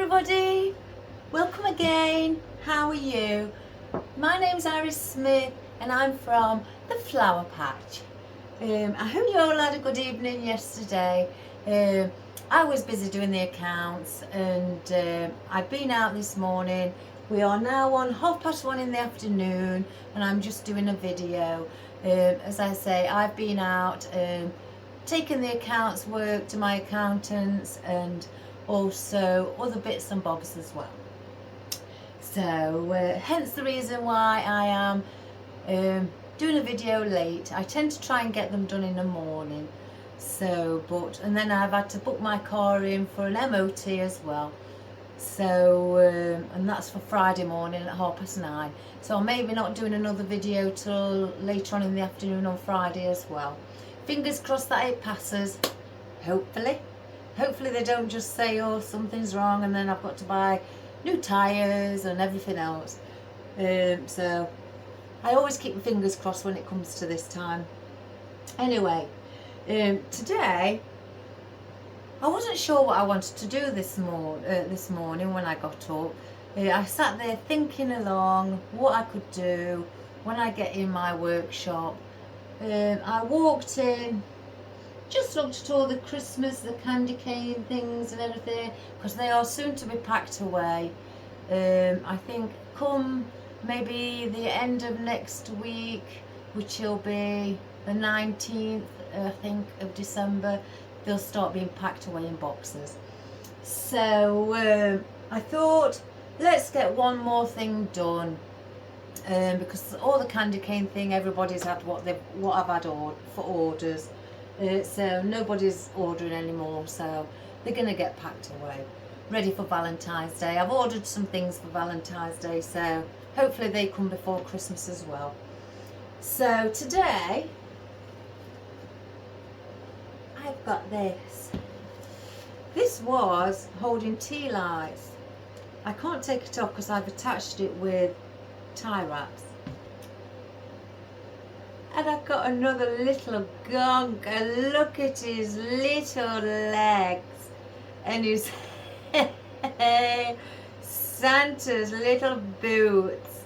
everybody, welcome again. How are you? My name's Iris Smith and I'm from the Flower Patch. I hope you all had a good evening yesterday. I was busy doing the accounts and I've been out this morning. We are now on 1:30 in the afternoon and I'm just doing a video. As I say, I've been out taking the accounts work to my accountants and also other bits and bobs as well. So hence the reason why I am doing a video late. I tend to try and get them done in the morning. And then I've had to book my car in for an MOT as well. So and that's for Friday morning at 9:30. So I'm maybe not doing another video till later on in the afternoon on Friday as well. Fingers crossed that it passes, hopefully. Hopefully they don't just say, oh, something's wrong and then I've got to buy new tyres and everything else. So I always keep my fingers crossed when it comes to this time. Anyway, today I wasn't sure what I wanted to do this morning when I got up. I sat there thinking along what I could do when I get in my workshop. I walked in, just looked at all the Christmas, the candy cane things and everything, because they are soon to be packed away. I think come maybe the end of next week, which will be the 19th, I think, of December, they'll start being packed away in boxes. So I thought, let's get one more thing done. Because all the candy cane thing, everybody's had what I've had for orders. So nobody's ordering anymore, so they're going to get packed away, ready for Valentine's Day. I've ordered some things for Valentine's Day, so hopefully they come before Christmas as well. So today I've got this. This was holding tea lights. I can't take it off because I've attached it with tie wraps. And I've got another little gonk, and look at his little legs and his Santa's little boots.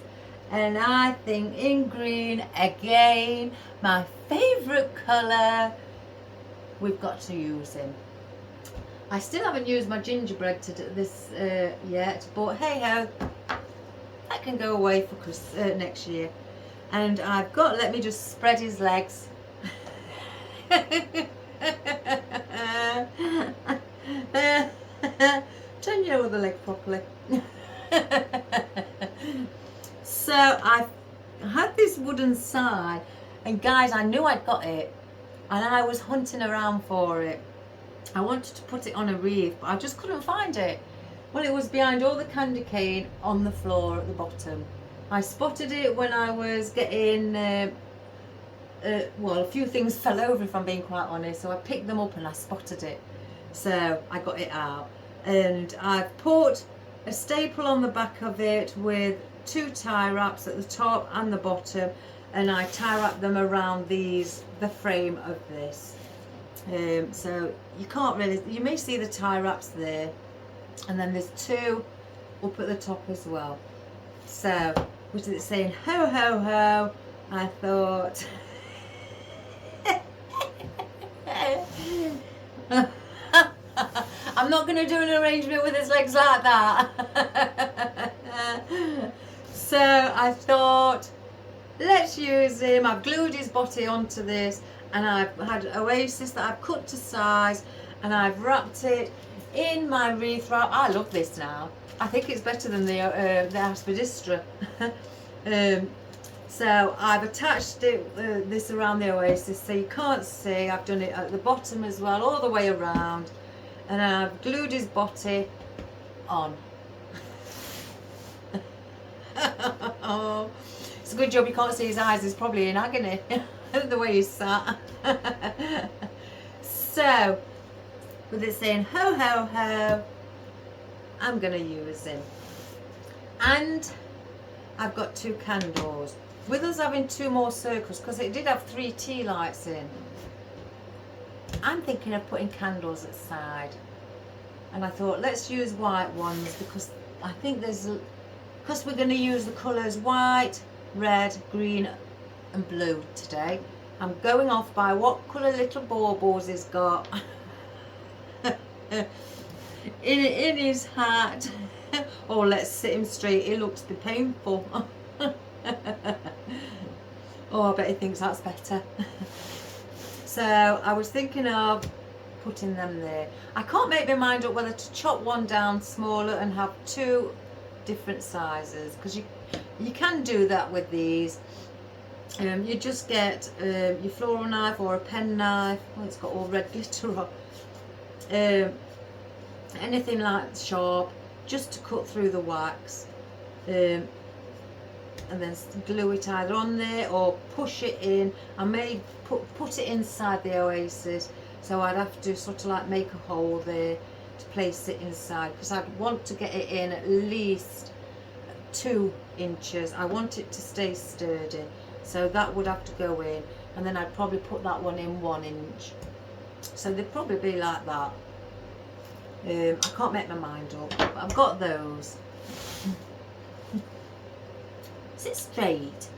And I think in green again, my favourite colour, we've got to use him. I still haven't used my gingerbread to do this yet, but hey ho, that can go away for next year. And I've got, let me just spread his legs. Turn your other leg properly. So I had this wooden sign, and guys, I knew I'd got it, and I was hunting around for it. I wanted to put it on a wreath, but I just couldn't find it. Well, it was behind all the candy cane on the floor at the bottom. I spotted it when I was getting, well, a few things fell over, if I'm being quite honest, so I picked them up and I spotted it. So I got it out, and I've put a staple on the back of it with 2 tie wraps at the top and the bottom, and I tie wrap them around the frame of this. So you can't really, you may see the tie wraps there, and then there's 2 up at the top as well. So, which is saying ho ho ho, I thought I'm not going to do an arrangement with his legs like that. So I thought, let's use him. I've glued his body onto this, and I've had Oasis that I've cut to size, and I've wrapped it in my wreath wrap. I love this now. I think it's better than the Aspidistra. So I've attached this around the Oasis so you can't see. I've done it at the bottom as well, all the way around, and I've glued his body on. Oh, it's a good job you can't see his eyes. He's probably in agony the way he's sat. So with it saying ho ho ho, I'm going to use him. And I've got 2 candles. With us having 2 more circles, because it did have 3 tea lights in, I'm thinking of putting candles at the side. and I thought let's use white ones because I think because we're going to use the colours white, red, green and blue today. I'm going off by what colour little baubles he's got in his hat. Oh, let's sit him straight, he looks to be painful. Oh, I bet he thinks that's better. So I was thinking of putting them there. I can't make my mind up whether to chop one down smaller and have two different sizes, because you can do that with these. You just get your floral knife or a pen knife. Oh, it's got all red glitter on. Anything like sharp, just to cut through the wax, and then glue it either on there or push it in. I may put it inside the oasis, so I'd have to sort of like make a hole there to place it inside, because I'd want to get it in at least 2 inches. I want it to stay sturdy, so that would have to go in, and then I'd probably put that one in 1 inch. So they'd probably be like that. I can't make my mind up, but I've got those. Is it straight?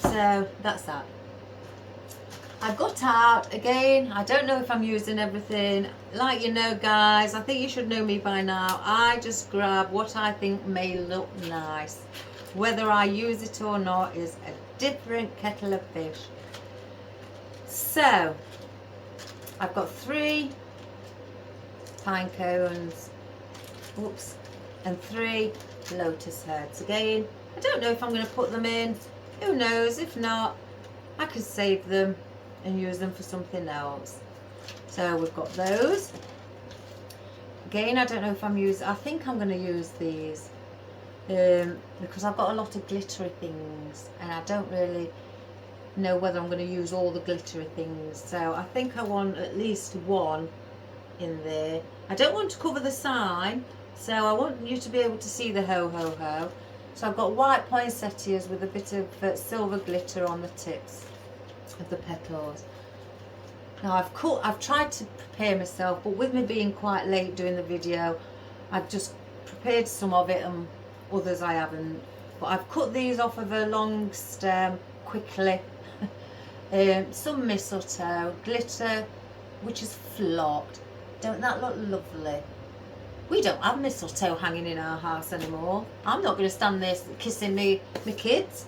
So that's that. I've got out again. I don't know if I'm using everything. Like, you know, guys, I think you should know me by now. I just grab what I think may look nice. Whether I use it or not is a different kettle of fish. So I've got 3 pine cones, whoops, and 3 lotus heads. Again, I don't know if I'm going to put them in. Who knows? If not, I could save them and use them for something else. So we've got those. Again, I don't know if I think I'm going to use these because I've got a lot of glittery things, and I don't really know whether I'm going to use all the glittery things. So I think I want at least 1 in there. I don't want to cover the sign, so I want you to be able to see the ho ho ho. So I've got white poinsettias with a bit of silver glitter on the tips of the petals. Now I've tried to prepare myself, but with me being quite late doing the video, I've just prepared some of it and others I haven't. But I've cut these off of a long stem quickly. Some mistletoe, glitter, which is flocked. Don't that look lovely? We don't have mistletoe hanging in our house anymore. I'm not going to stand there kissing my kids.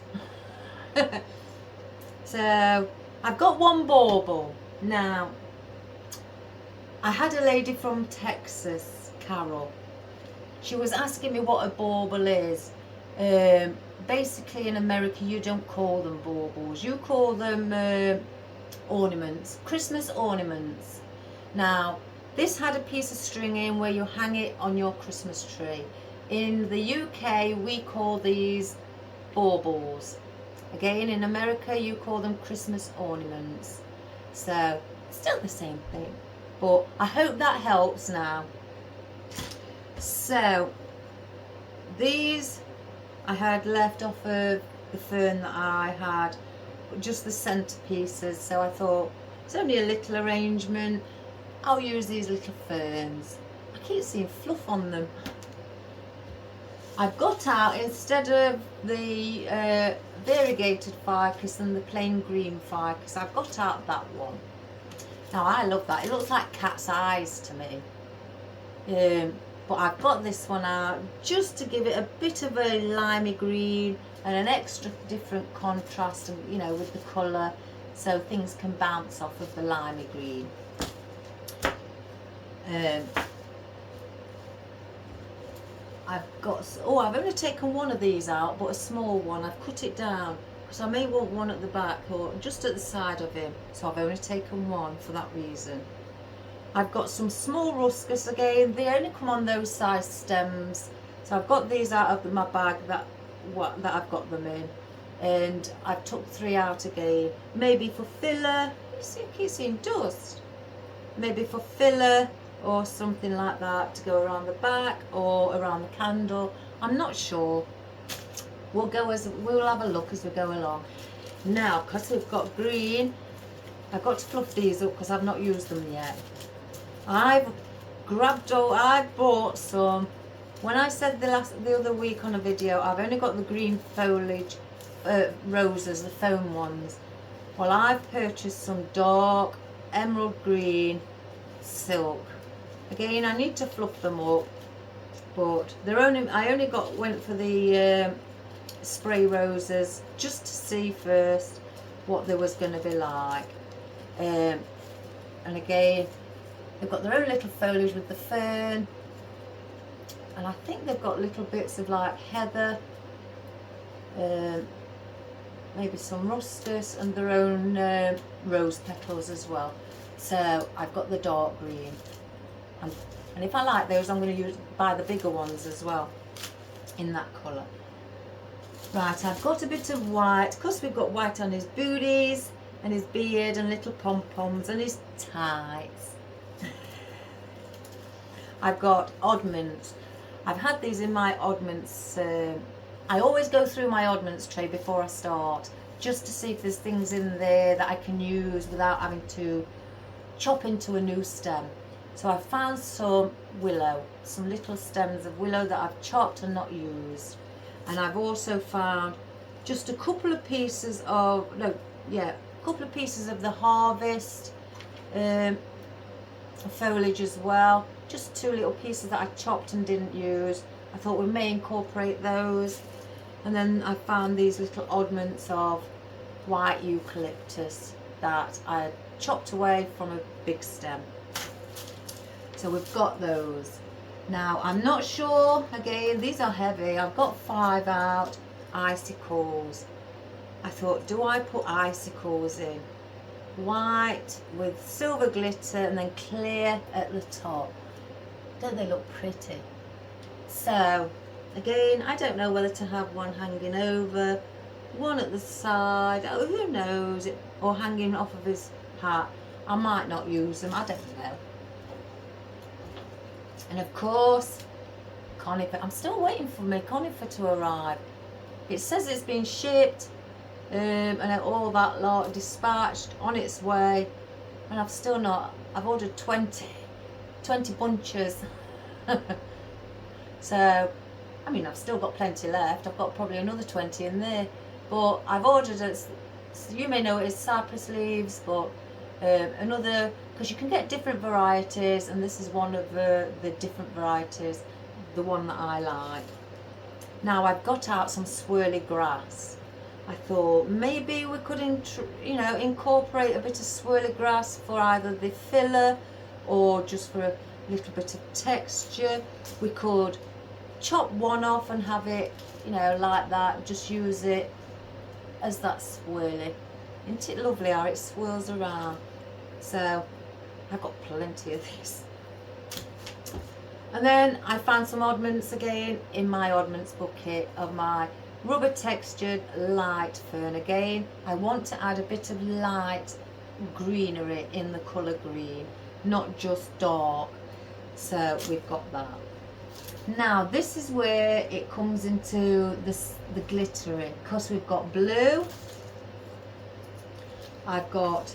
So I've got 1 bauble. Now, I had a lady from Texas, Carol. She was asking me what a bauble is. Basically in America you don't call them baubles, you call them ornaments, Christmas ornaments. Now this had a piece of string in where you hang it on your Christmas tree. In the UK we call these baubles. Again, in America you call them Christmas ornaments. So still the same thing, but I hope that helps now. So these I had left off of the fern that I had, just the centerpieces, so I thought it's only a little arrangement, I'll use these little ferns. I keep seeing fluff on them. I've got out, instead of the variegated ficus and the plain green ficus, I've got out that one. Now I love that, it looks like cat's eyes to me. But I've got this one out just to give it a bit of a limey green and an extra different contrast, and you know, with the colour, so things can bounce off of the limey green. I've only taken 1 of these out, but a small one. I've cut it down because I may want 1 at the back or just at the side of him, so I've only taken 1 for that reason. I've got some small ruscus. Again, they only come on those size stems, so I've got these out of my bag that I've got them in, and I've took 3 out again, maybe for filler. I keep seeing dust. Maybe for filler or something like that to go around the back or around the candle. I'm not sure. We'll have a look as we go along. Now, because we've got green, I've got to fluff these up because I've not used them yet. I bought some. When I said the other week on a video, I've only got the green foliage roses, the foam ones. Well, I've purchased some dark emerald green silk. Again, I need to fluff them up, but I only went for the spray roses just to see first what they was going to be like. And again, they've got their own little foliage with the fern, and I think they've got little bits of like heather, maybe some rustus, and their own rose petals as well. So I've got the dark green, and if I like those, I'm going to buy the bigger ones as well in that colour. Right, I've got a bit of white, because we've got white on his booties and his beard and little pom-poms and his tights. I've got oddments. I've had these in my oddments. I always go through my oddments tray before I start, just to see if there's things in there that I can use without having to chop into a new stem. So I found some willow, some little stems of willow that I've chopped and not used. And I've also found just a couple of pieces of, a couple of pieces of the harvest foliage as well. Just 2 little pieces that I chopped and didn't use. I thought we may incorporate those. And then I found these little oddments of white eucalyptus that I chopped away from a big stem. So we've got those. Now, I'm not sure, again, these are heavy. I've got 5 out, icicles. I thought, do I put icicles in? White with silver glitter and then clear at the top. Don't they look pretty? So, again, I don't know whether to have one hanging over, one at the side, oh, who knows, or hanging off of his hat. I might not use them, I don't know. And of course, conifer. I'm still waiting for my conifer to arrive. It says it's been shipped and all that lot, dispatched, on its way, and I've still not. I've ordered 20 bunches. So, I mean, I've still got plenty left. I've got probably another 20 in there, but I've ordered it. You may know it as cypress leaves, but another, because you can get different varieties, and this is one of the different varieties, the one that I like. Now I've got out some swirly grass. I thought maybe we could incorporate a bit of swirly grass for either the filler or just for a little bit of texture. We could chop one off and have it, like that, just use it as that swirly. Isn't it lovely how it swirls around? So I've got plenty of this. And then I found some oddments again in my oddments bucket of my rubber textured light fern. Again, I want to add a bit of light greenery in the colour green, not just dark. So we've got that. Now this is where it comes into the glittery, because we've got blue. I've got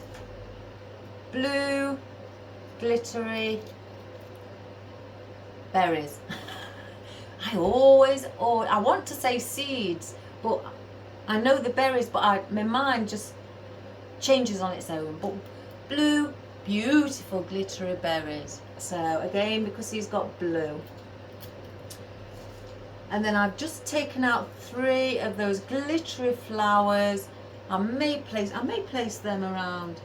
blue glittery berries. I want to say seeds, but I know the berries, but my mind just changes on its own. But blue, beautiful glittery berries. So again, because he's got blue. And then I've just taken out 3 of those glittery flowers. I may place them around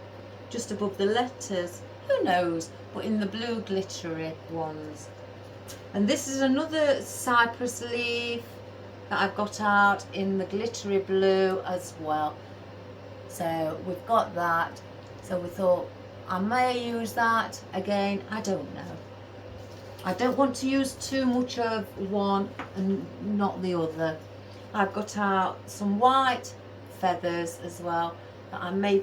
just above the letters, who knows, but in the blue glittery ones. And this is another cypress leaf that I've got out in the glittery blue as well. So we've got that. So we thought I may use that again, I don't know. I don't want to use too much of one and not the other. I've got out some white feathers as well that I may,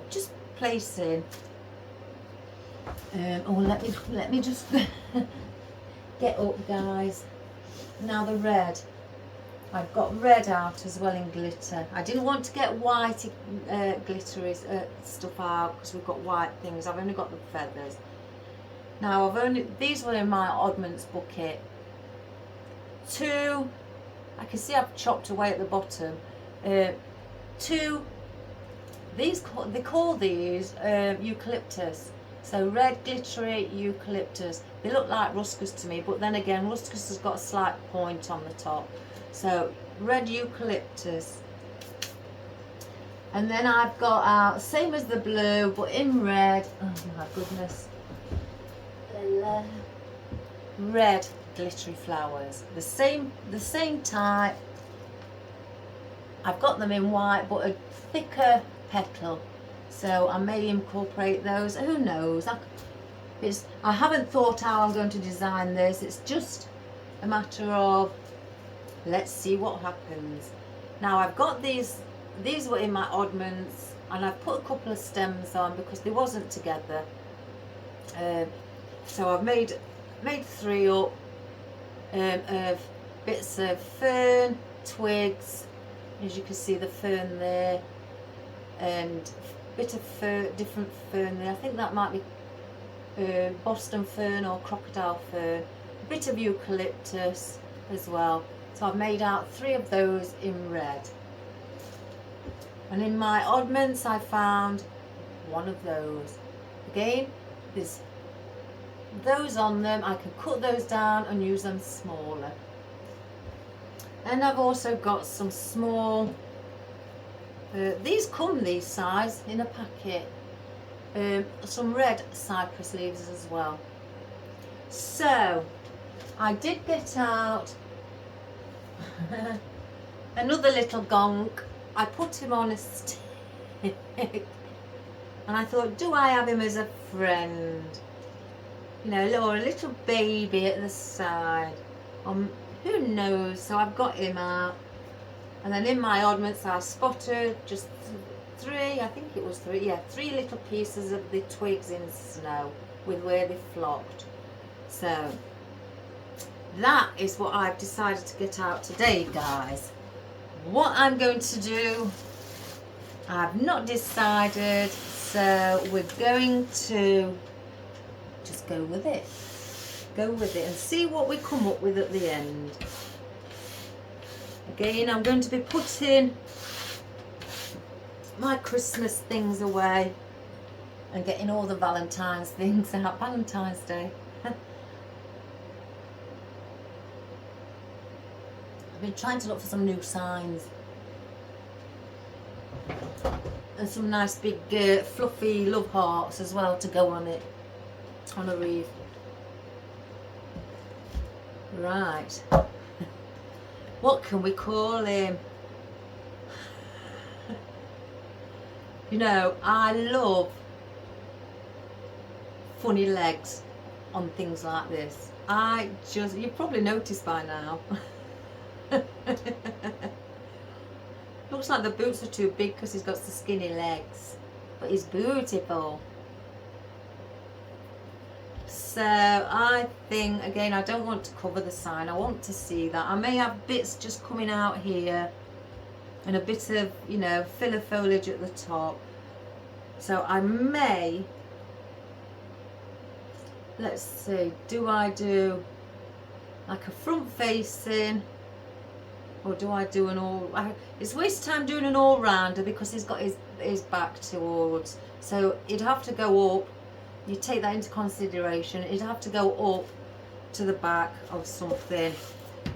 just place in. Let me just get up, guys. Now the red. I've got red out as well in glitter. I didn't want to get white glittery stuff out because we've got white things. I've only got the feathers. Now these were in my oddments bucket. 2, I can see I've chopped away at the bottom. 2, they call these eucalyptus. So red glittery eucalyptus. They look like ruscus to me, but then again, ruscus has got a slight point on the top. So red eucalyptus. And then I've got out, same as the blue, but in red. Oh my goodness. Red glittery flowers. The same type. I've got them in white, but a thicker petal. So I may incorporate those. Who knows? I haven't thought how I'm going to design this. It's just a matter of let's see what happens. Now I've got these were in my oddments, and I've put a couple of stems on because they wasn't together. So I've made 3 up of bits of fern, twigs, as you can see the fern there, and a bit of different fern there. I think that might be Boston fern or crocodile fern, a bit of eucalyptus as well. So I've made out 3 of those in red. And in my oddments I found 1 of those. Again, there's those on them. I can cut those down and use them smaller. And I've also got some small, these come these size in a packet, some red cypress leaves as well. So I did get out another little gonk. I put him on a stick and I thought, do I have him as a friend? You know, or a little baby at the side. Who knows? So I've got him out. And then in my oddments I spotted just 3, I think it was 3, yeah, 3 little pieces of the twigs in snow with where they flocked. So that is what I've decided to get out today, guys. What I'm going to do, I've not decided, so we're going to just go with it. Go with it and see what we come up with at the end. Again, I'm going to be putting my Christmas things away and getting all the Valentine's things out. Valentine's Day. I've been trying to look for some new signs and some nice big fluffy love hearts as well to go on it, on a wreath. Right, what can we call him? You know, I love funny legs on things like this. You've probably noticed by now. Looks like the boots are too big because he's got the skinny legs, but he's beautiful. So I think, again, I don't want to cover the sign. I want to see that. I may have bits just coming out here and a bit of, you know, filler foliage at the top. So I may, let's see, do I do like a front facing, or do I do an all? It's waste time doing an all-rounder because he's got his back towards. So you'd have to go up. You take that into consideration. You'd have to go up to the back of something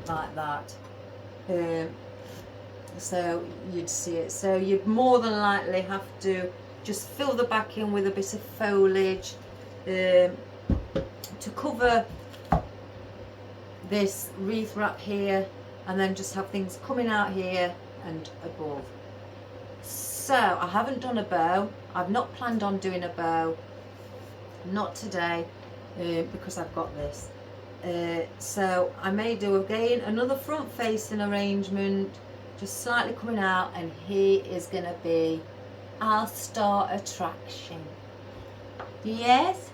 like that. So you'd see it. So you'd more than likely have to just fill the back in with a bit of foliage to cover this wreath wrap here, and then just have things coming out here and above. So I haven't done a bow. I've not planned on doing a bow, not today, because I've got this. So I may do again another front facing arrangement, just slightly coming out, and he is going to be our star attraction. Yes.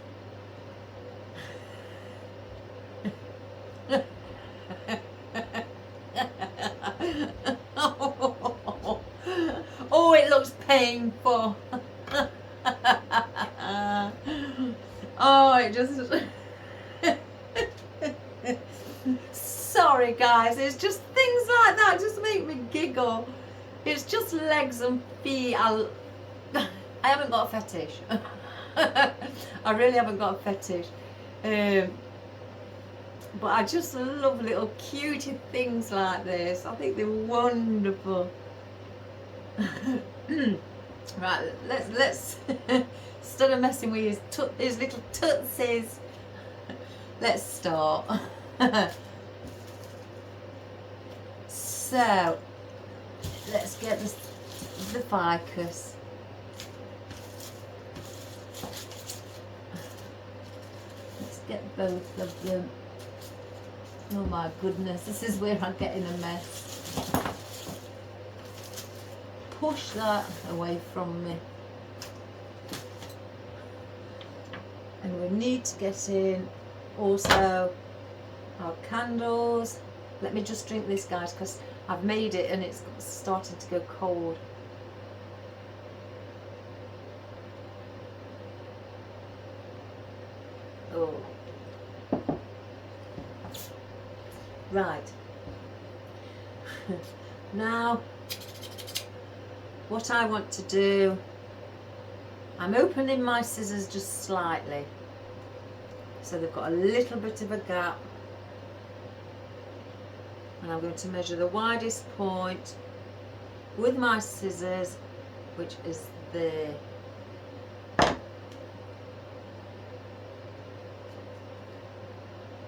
Oh, it looks painful. Oh, it just guys. It's just things like that just make me giggle. It's just legs and feet. I haven't got a fetish. I really haven't got a fetish. But I just love little cutie things like this. I think they're wonderful. Right, let's instead of messing with his little tootsies, let's start. So let's get the ficus. Let's get both of them. Oh my goodness, this is where I'm getting a mess. Push that away from me. And we need to get in also our candles. Let me just drink this, guys, because I've made it and it's starting to go cold. Oh. Right. Now, what I want to do, I'm opening my scissors just slightly. So they've got a little bit of a gap. And I'm going to measure the widest point with my scissors, which is there.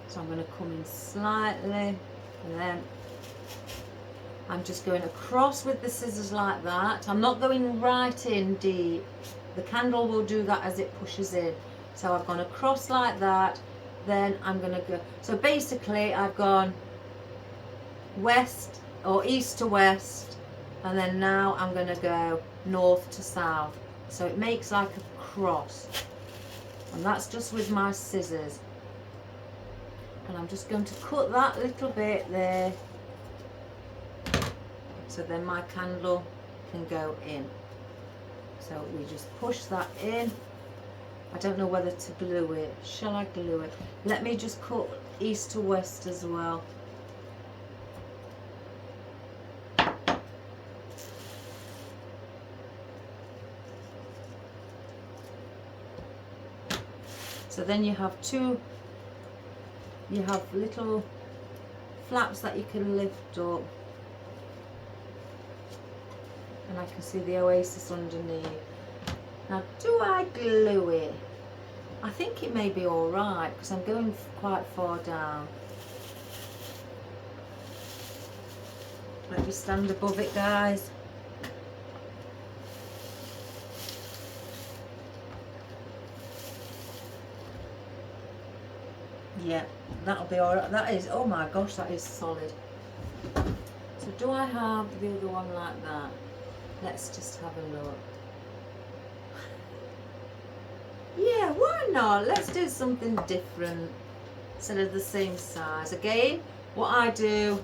So I'm going to come in slightly, and then I'm just going across with the scissors like that. I'm not going right in deep. The candle will do that as it pushes in. So I've gone across like that, then I'm going to go. So basically I've gone west or east to west, and then now I'm going to go north to south. So it makes like a cross. And that's just with my scissors. And I'm just going to cut that little bit there, so then my candle can go in. So we just push that in. I don't know whether to glue it. Shall I glue it? Let me just cut east to west as well. So then you have little flaps that you can lift up, and I can see the oasis underneath. Now, do I glue it? I think it may be alright because I'm going quite far down. Let me stand above it, guys. Yeah, that'll be alright. That is, oh my gosh, that is solid. So do I have the other one like that? Let's just have a look. Yeah, why not? Let's do something different instead of the same size. Again, what I do,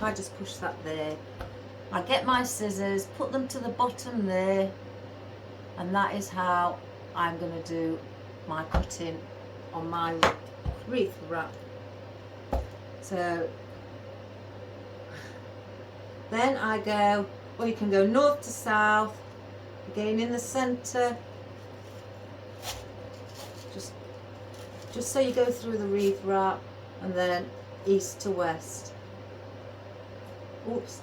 I just push that there. I get my scissors, put them to the bottom there, and that is how I'm going to do my cutting on my wreath wrap. So then I go, well, you can go north to south, again in the centre, just so you go through the wreath wrap, and then east to west. Oops.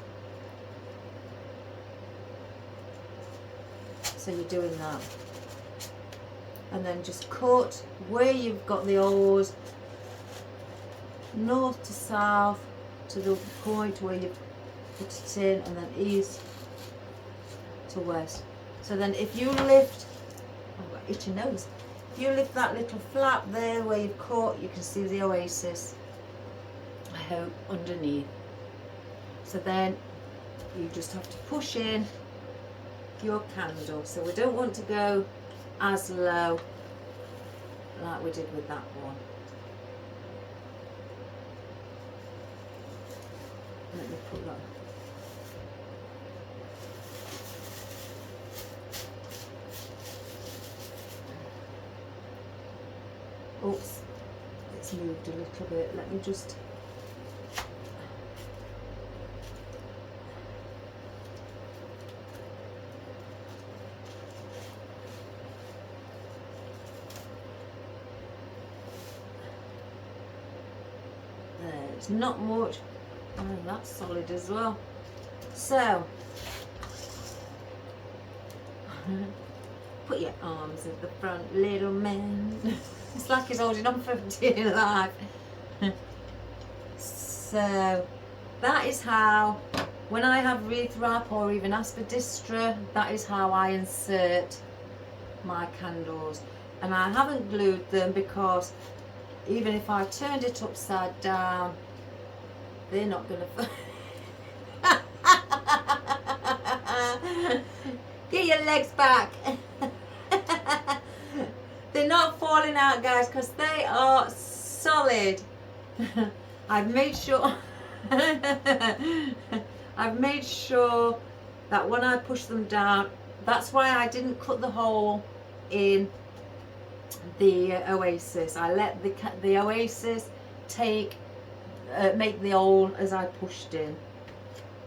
So you're doing that, and then just cut where you've got the oars, north to south to the point where you've put it in, and then east to west. So then if you lift, I've got itchy nose, if you lift that little flap there where you've cut, you can see the oasis, I hope, underneath. So then you just have to push in your candle. So we don't want to go as low like we did with that one. Let me put that. Oops, it's moved a little bit. Let me just. It's not much. Oh, that's solid as well. So, put your arms at the front, little man. It's like he's holding on for dear life. So, that is how, when I have wreath wrap or even aspidistra, that is how I insert my candles. And I haven't glued them because even if I turned it upside down, they're not going to... Get your legs back. They're not falling out, guys, because they are solid. I've made sure I've made sure that when I push them down, that's why I didn't cut the hole in the Oasis. I let the Oasis make the hole as I pushed in.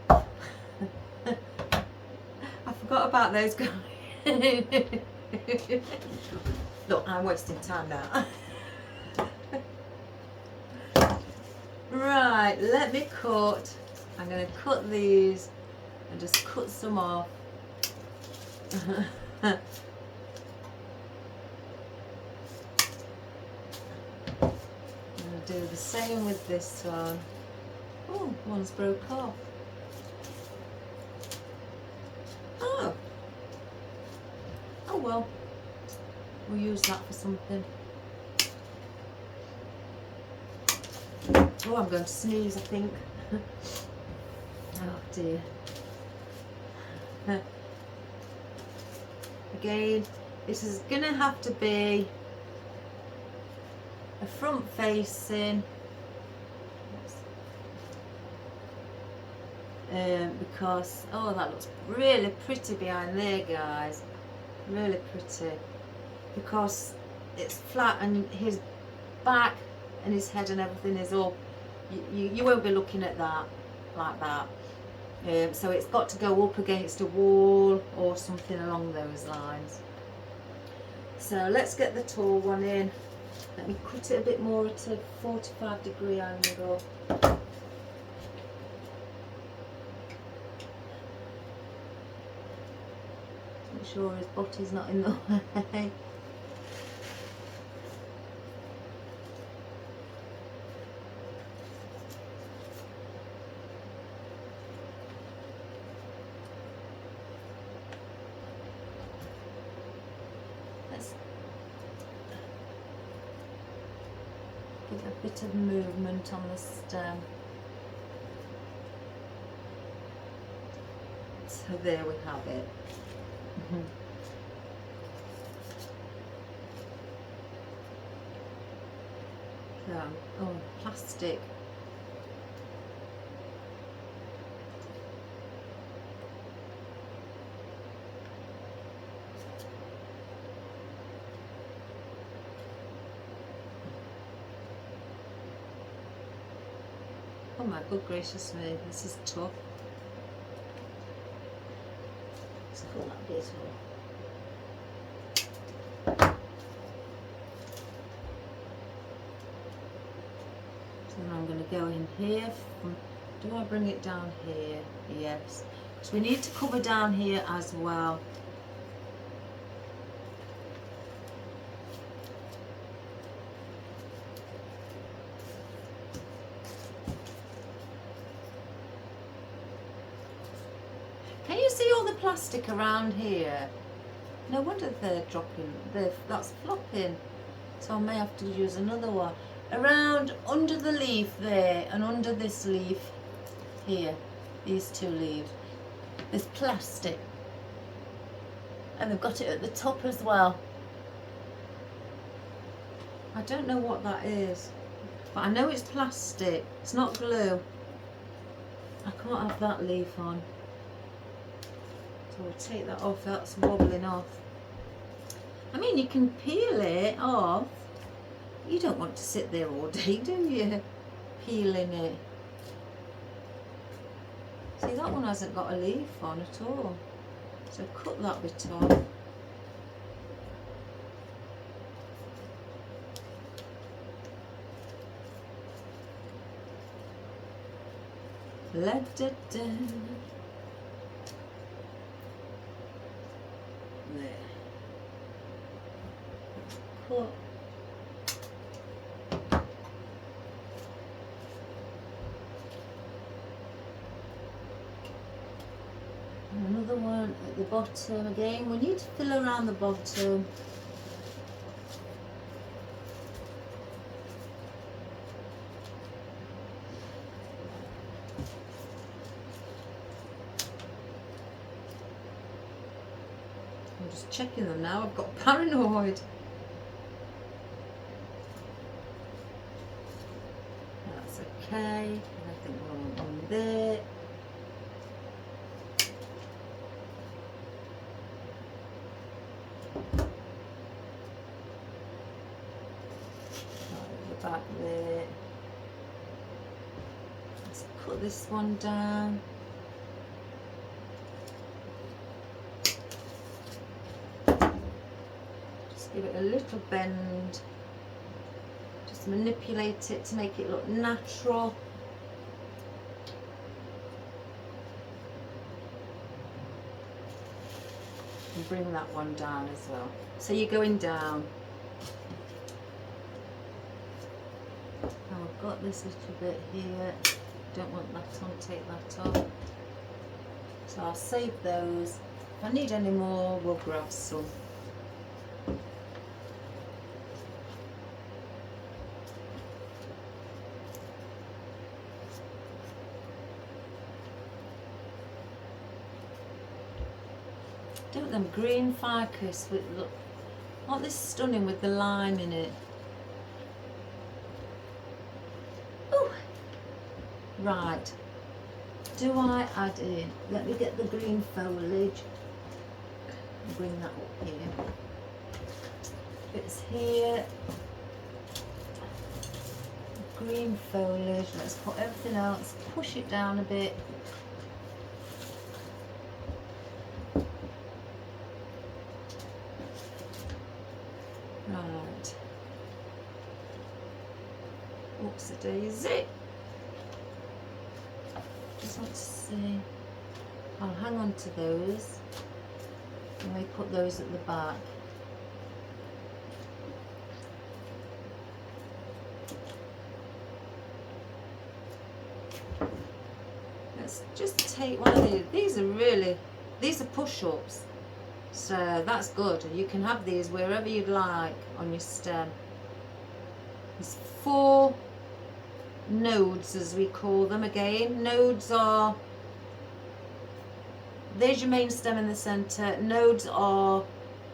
I forgot about those guys. Look, I'm wasting time now. Right, let me cut. I'm going to cut these and just cut some off. I'm going to do the same with this one. Oh, one's broke off. Oh. Oh well. We'll use that for something. Oh, I'm going to sneeze, I think. Oh dear. Again, this is going to have to be a front facing, because, oh, that looks really pretty behind there, guys. Really pretty. Because it's flat and his back and his head and everything is up. You won't be looking at that like that. So it's got to go up against a wall or something along those lines. So let's get the tall one in. Let me cut it a bit more at a 45-degree angle. Make sure his body's not in the way. Give a bit of movement on the stem. So there we have it. So, oh, plastic. Oh my good gracious me, this is tough. Let's pull that bit off. So now I'm going to go in here. Do I bring it down here? Yes. So we need to cover down here as well. Can you see all the plastic around here? No wonder they're dropping. That's flopping. So I may have to use another one. Around under the leaf there and under this leaf here. These two leaves. There's plastic. And they've got it at the top as well. I don't know what that is. But I know it's plastic. It's not glue. I can't have that leaf on. So we'll take that off. That's wobbling off. I mean, you can peel it off. You don't want to sit there all day, do you? Peeling it. See, that one hasn't got a leaf on at all. So cut that bit off. Left it down. There. Cut. And another one at the bottom again. We need to fill around the bottom. I'm just checking them now. I've got paranoid. That's okay. And I think we're on there. Back there. Let's cut this one down. Just give it a little bend. Just manipulate it to make it look natural. And bring that one down as well. So you're going down. I've got this little bit here, don't want that on, take that off. So I'll save those. If I need any more, we'll grab some. Don't them green ficus with, look, aren't they stunning with the lime in it? Right, do I add in, let me get the green foliage and bring that up here. It's here, green foliage, let's put everything else, push it down a bit. Right, oopsie-daisy. Just want to see, I'll hang on to those and we put those at the back. Let's just take one of these are really, these are push-ups, so that's good. You can have these wherever you'd like on your stem. There's 4 nodes, as we call them. Again, nodes are, there's your main stem in the center. Nodes are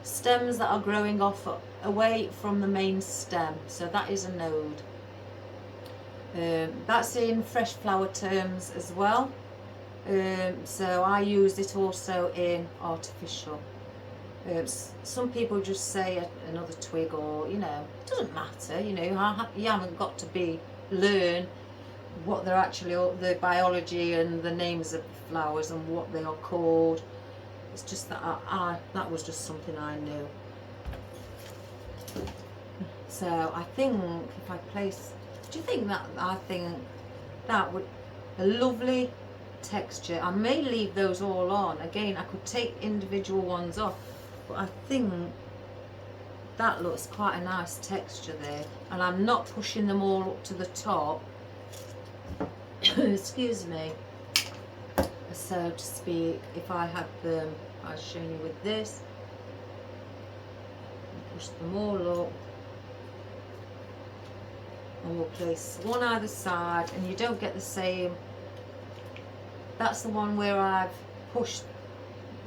stems that are growing off away from the main stem, so that is a node. That's in fresh flower terms as well, so I use it also in artificial. Some people just say another twig, or you know, it doesn't matter, you know, you haven't got to learn what they're actually, the biology and the names of flowers and what they are called. It's just that that was just something I knew. So I think if I place, do you think that, I think that would, a lovely texture. I may leave those all on. Again, I could take individual ones off, but I think that looks quite a nice texture there, and I'm not pushing them all up to the top. Excuse me, so to speak. If I had them, I've shown you with this, push them all up, and we'll place one either side, and you don't get the same. That's the one where I've pushed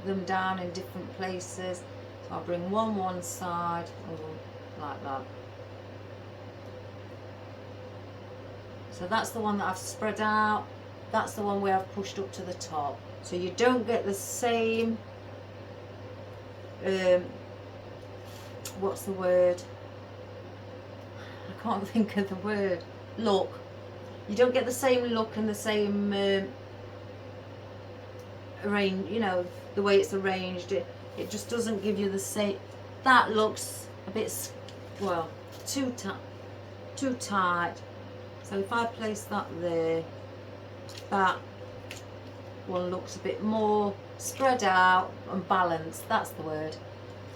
them down in different places. So I'll bring one side, like that. So that's the one that I've spread out. That's the one where I've pushed up to the top. So you don't get the same, what's the word? I can't think of the word. Look. You don't get the same look and the same arrange, you know, the way it's arranged. It just doesn't give you the same. That looks a bit, well, too tight. So if I place that there, that one looks a bit more spread out and balanced. That's the word.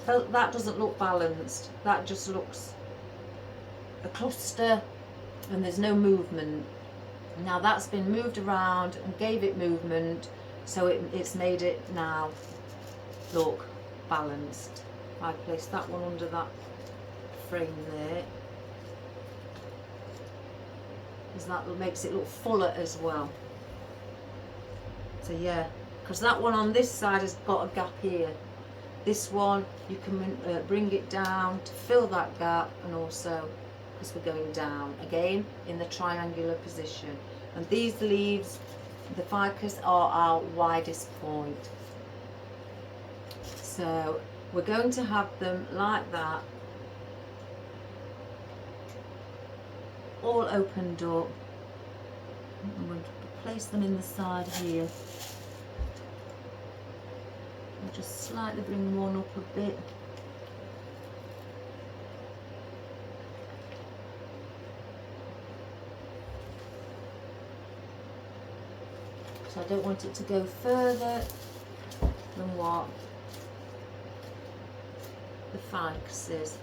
That doesn't look balanced. That just looks a cluster and there's no movement. Now that's been moved around and gave it movement, so it's made it now look balanced. I place that one under that frame there, because that makes it look fuller as well. So yeah, because that one on this side has got a gap here. This one you can bring it down to fill that gap, and also because we're going down again in the triangular position. And these leaves, the ficus, are our widest point. So we're going to have them like that, all opened up. I'm going to place them in the side here. I'll just slightly bring one up a bit. So I don't want it to go further than what the ficus is.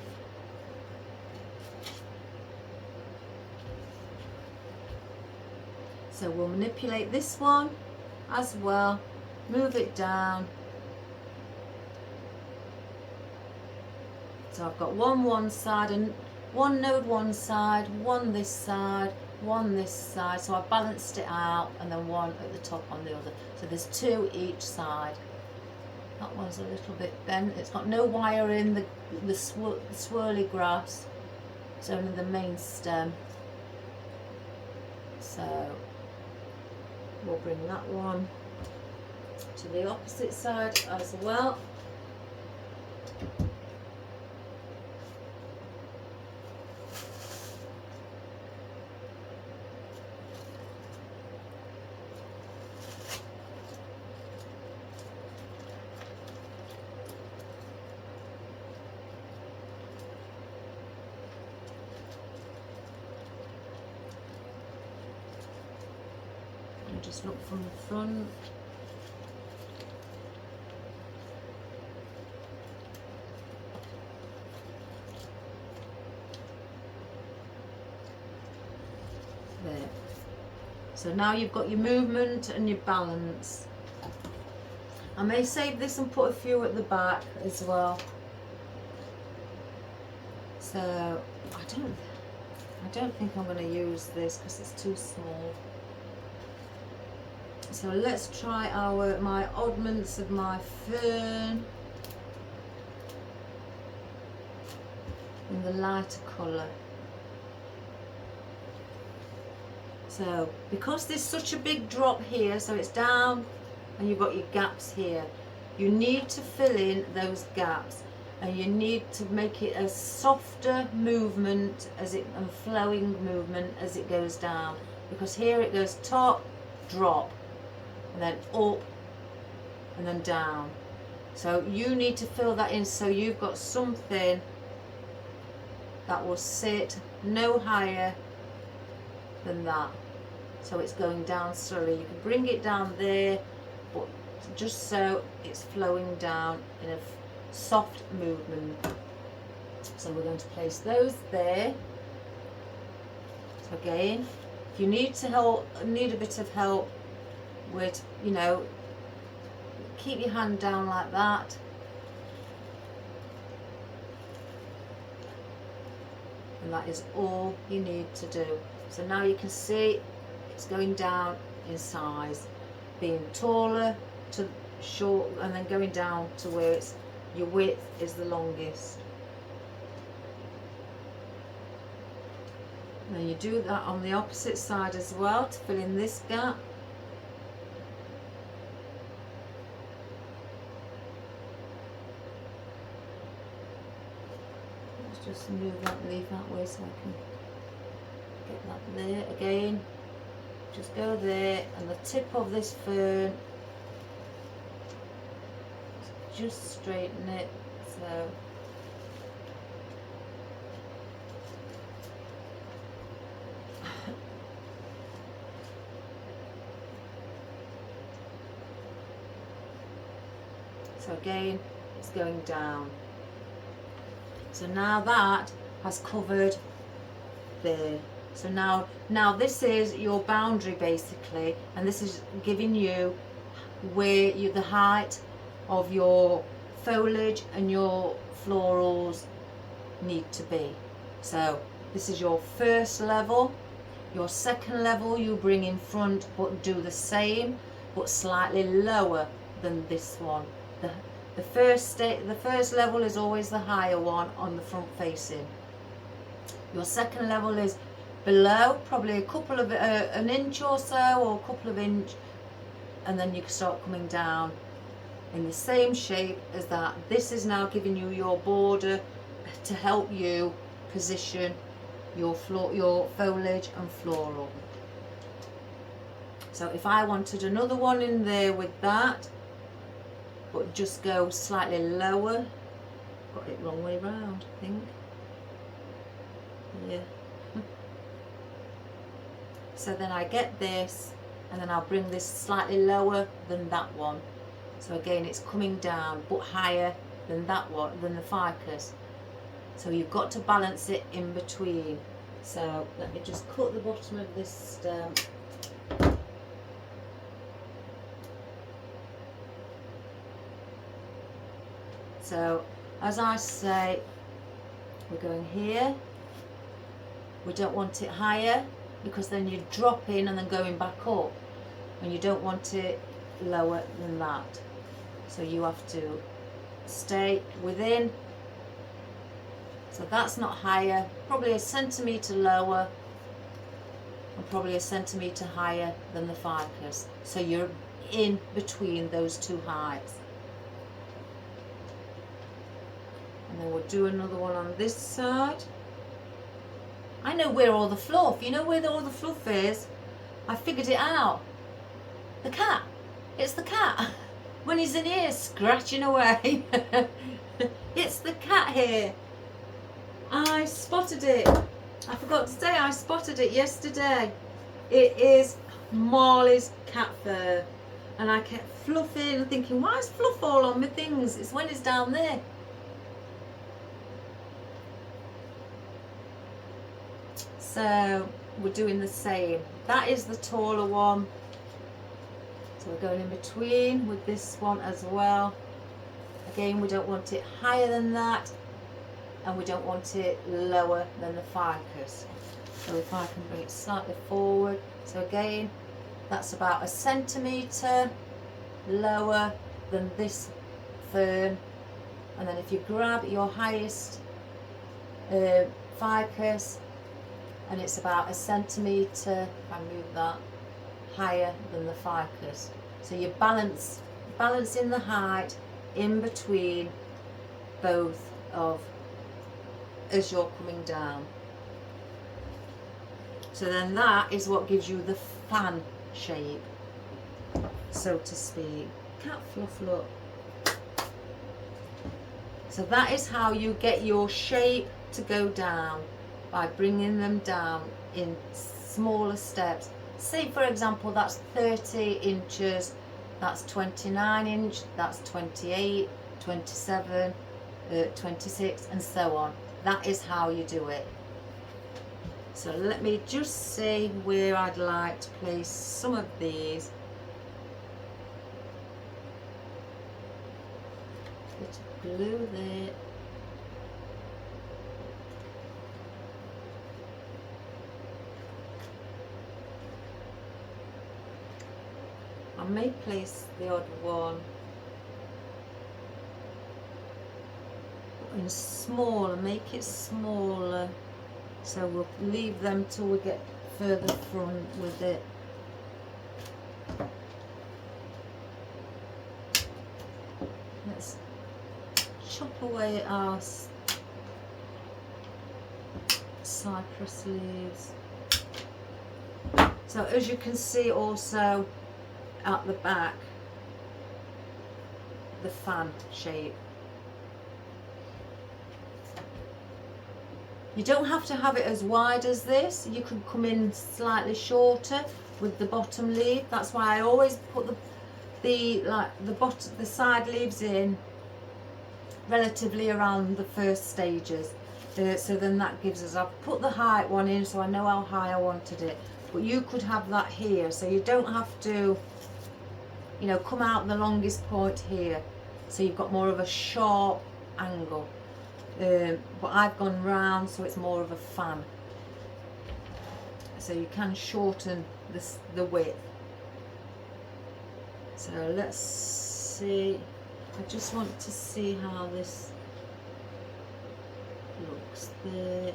So we'll manipulate this one as well, move it down. So I've got one side and one node one side, one this side, one this side. So I balanced it out, and then one at the top on the other. So there's two each side. That one's a little bit bent. It's got no wire in the swirly grass. It's only the main stem. So we'll bring that one to the opposite side as well. Just look from the front. There. So now you've got your movement and your balance. I may save this and put a few at the back as well. So I don't think I'm going to use this because it's too small. So let's try my oddments of my fern in the lighter colour. So because there's such a big drop here, so it's down and you've got your gaps here, you need to fill in those gaps, and you need to make it a softer movement and flowing movement as it goes down, because here it goes top, drop, and then up and then down. So you need to fill that in so you've got something that will sit no higher than that. So it's going down slowly. You can bring it down there, but just so it's flowing down in a soft movement. So we're going to place those there. So again, if you need a bit of help with, keep your hand down like that. And that is all you need to do. So now you can see it's going down in size, being taller to short, and then going down to where your width is the longest. And then you do that on the opposite side as well to fill in this gap. Just move that leaf that way so I can get that there again. Just go there, and the tip of this fern, just straighten it. So So again, it's going down. So now that has covered there. So now this is your boundary basically, and this is giving you where the height of your foliage and your florals need to be. So this is your first level. Your second level you bring in front, but do the same, but slightly lower than this one. The first level is always the higher one on the front facing. Your second level is below, probably a couple of an inch or so, or a couple of inch, and then you can start coming down in the same shape as that. This is now giving you your border to help you position your foliage and floral. So if I wanted another one in there with that, but just go slightly lower, got it wrong way round, I think. Yeah. So then I get this, and then I'll bring this slightly lower than that one. So again, it's coming down, but higher than that one, than the ficus. So you've got to balance it in between. So let me just cut the bottom of this stem. So as I say, we're going here. We don't want it higher, because then you're dropping and then going back up, and you don't want it lower than that. So you have to stay within. So that's not higher, probably a centimetre lower, and probably a centimetre higher than the ficus. So you're in between those two heights. And then we'll do another one on this side. I know where all the fluff, you know where all the fluff is? I figured it out. The cat. It's the cat. When he's in here scratching away. It's the cat here. I spotted it. I forgot to say I spotted it yesterday. It is Marley's cat fur. And I kept fluffing and thinking, why is fluff all on my things? It's when it's down there. So we're doing the same. That is the taller one. So we're going in between with this one as well. Again, we don't want it higher than that, and we don't want it lower than the ficus. So if I can bring it slightly forward. So again, that's about a centimetre lower than this fern. And then if you grab your highest ficus, and it's about a centimetre, if I move that, higher than the ficus. So you balancing the height in between both of as you're coming down. So then that is what gives you the fan shape, so to speak. Cat fluff, look. So that is how you get your shape to go down, by bringing them down in smaller steps. Say for example that's 30 inches, that's 29 inch, that's 28, 27, 26 and so on. That is how you do it. So let me just see where I'd like to place some of these. Bit of glue there. I may place the odd one in smaller, make it smaller, so we'll leave them till we get further front with it. Let's chop away at our cypress leaves. So as you can see also at the back, the fan shape. You don't have to have it as wide as this. You can come in slightly shorter with the bottom leaf. That's why I always put the bottom, the side leaves in relatively around the first stages. So then that gives us, I've put the height one in so I know how high I wanted it, but you could have that here, so you don't have to, you know, come out the longest point here, so you've got more of a sharp angle. But I've gone round so it's more of a fan, so you can shorten the width. So let's see, I just want to see how this looks there.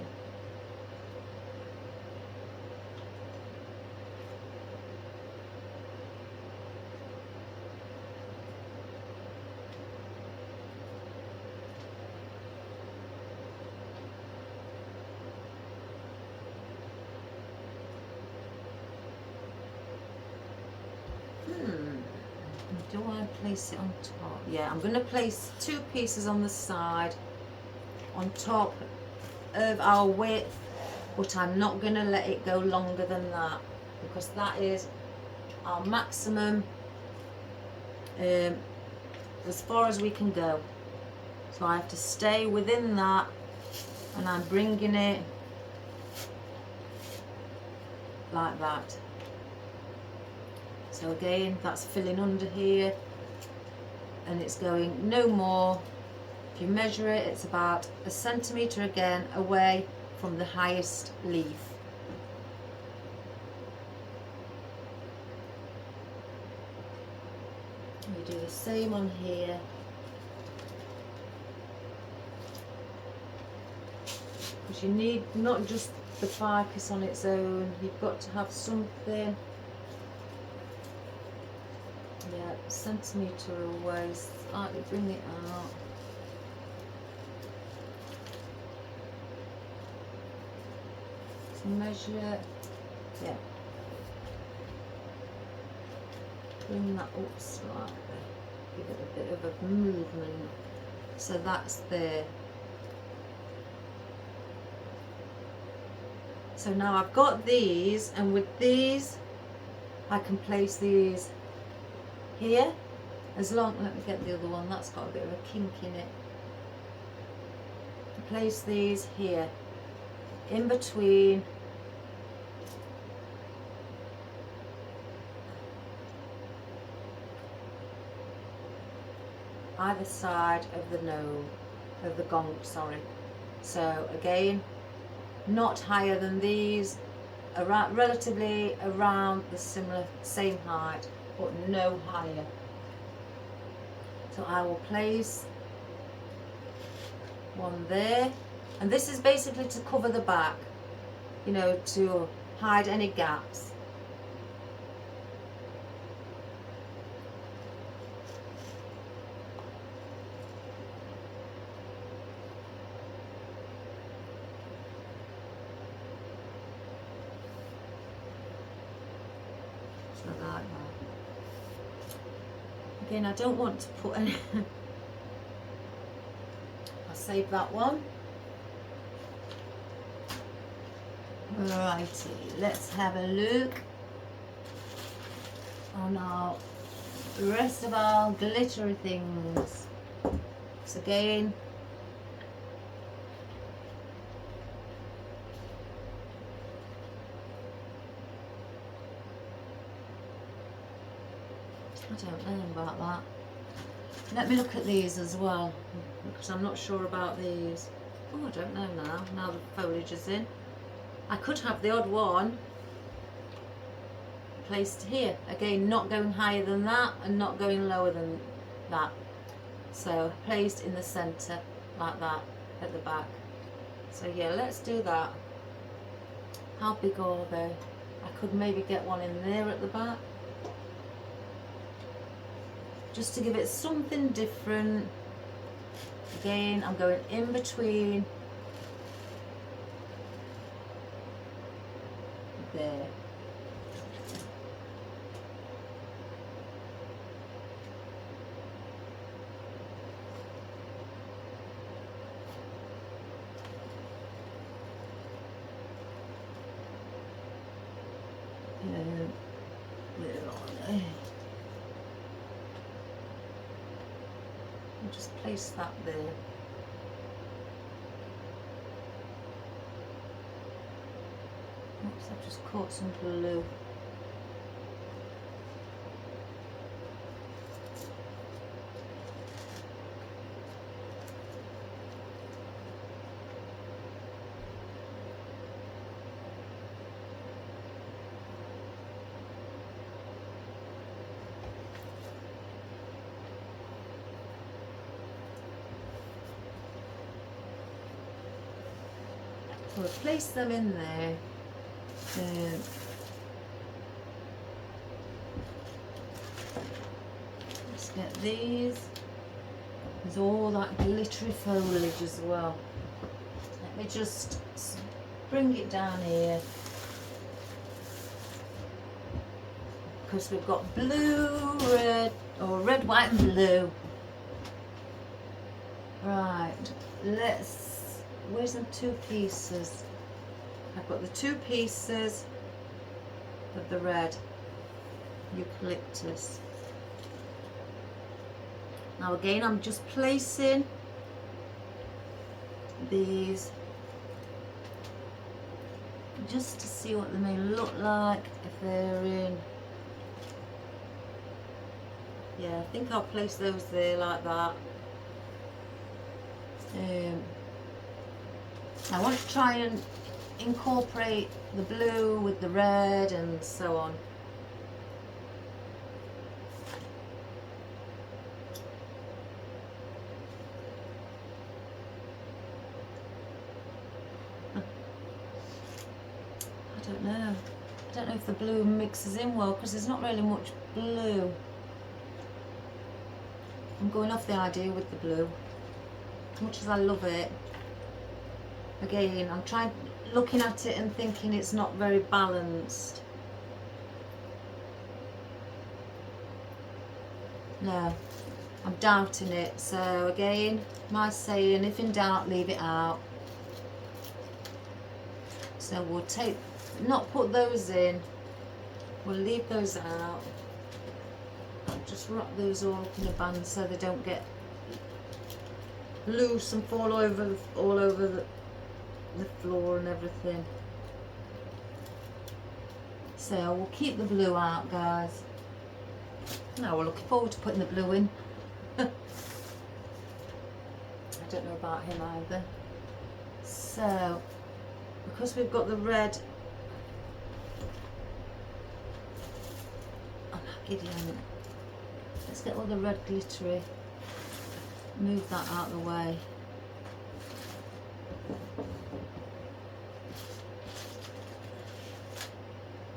Do I place it on top? Yeah, I'm going to place 2 pieces on the side on top of our width, but I'm not going to let it go longer than that, because that is our maximum, as far as we can go. So I have to stay within that, and I'm bringing it like that. So again, that's filling under here, and it's going no more. If you measure it, it's about 1 centimetre again away from the highest leaf. We do the same on here. Because you need not just the ficus on its own, you've got to have something. Yeah, centimetre away, slightly bring it out. So measure it, yeah. Bring that up slightly, give it a bit of a movement. So that's there. So now I've got these, and with these, I can place these here, as long, let me get the other one, that's got a bit of a kink in it. Place these here, in between either side of the gnome, of the gonk, sorry. So again, not higher than these, around, relatively around the same height, but no higher. So I will place one there, and this is basically to cover the back, you know, to hide any gaps. So like that. Again, I don't want to put any I'll save that one. Righty, let's have a look on our the rest of our glittery things. So again, I don't know about that. Let me look at these as well, because I'm not sure about these. Oh, I don't know now the foliage is in. I could have the odd one placed here. Again, not going higher than that and not going lower than that. So placed in the centre like that at the back. So yeah, let's do that. How big are they? I could maybe get one in there at the back, just to give it something different. Again, I'm going in between there. Where are they? I'll just place that there. Oops, I've just caught some blue. So we'll place them in there. Let's get these. There's all that glittery foliage as well. Let me just bring it down here. Because we've got blue, red, or red, white and blue. Right, where's the 2 pieces? I've got the 2 pieces of the red eucalyptus. Now again, I'm just placing these just to see what they may look like if they're in. Yeah, I think I'll place those there like that. I want to try and incorporate the blue with the red and so on. I don't know. I don't know if the blue mixes in well because there's not really much blue. I'm going off the idea with the blue. As much as I love it, again, I'm looking at it and thinking it's not very balanced. No, I'm doubting it. So again, my saying, if in doubt, leave it out. So we'll not put those in. We'll leave those out. I'll just wrap those all up in a band so they don't get loose and fall all over the floor and everything. So we'll keep the blue out, guys. Now we're looking forward to putting the blue in. I don't know about him either. So because we've got the red, oh, Gideon, let's get all the red glittery. Move that out of the way.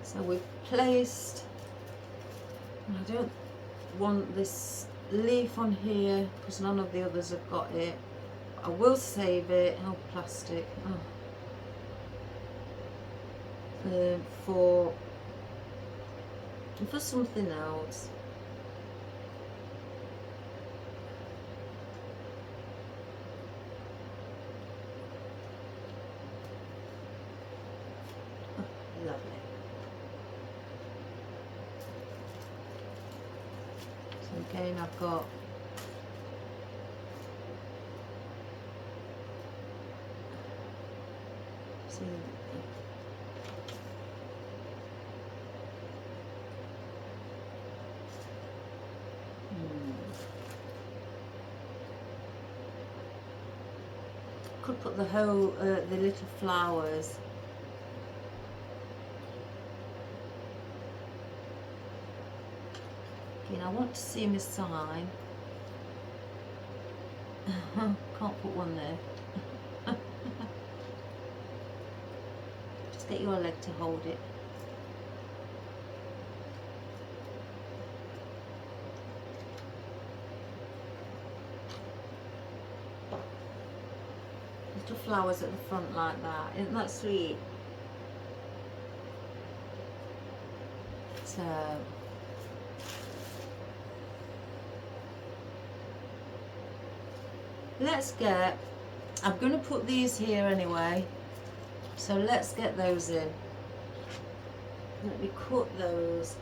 So we've placed, I don't want this leaf on here because none of the others have got it. I will save it. Oh, plastic. Oh. For something else. Lovely. So again, I've got could put the whole the little flowers. Again, I want to see my sign. Can't put one there. Just get your leg to hold it. Little flowers at the front like that. Isn't that sweet? So let's get, I'm going to put these here anyway, so let's get those in. Let me cut those.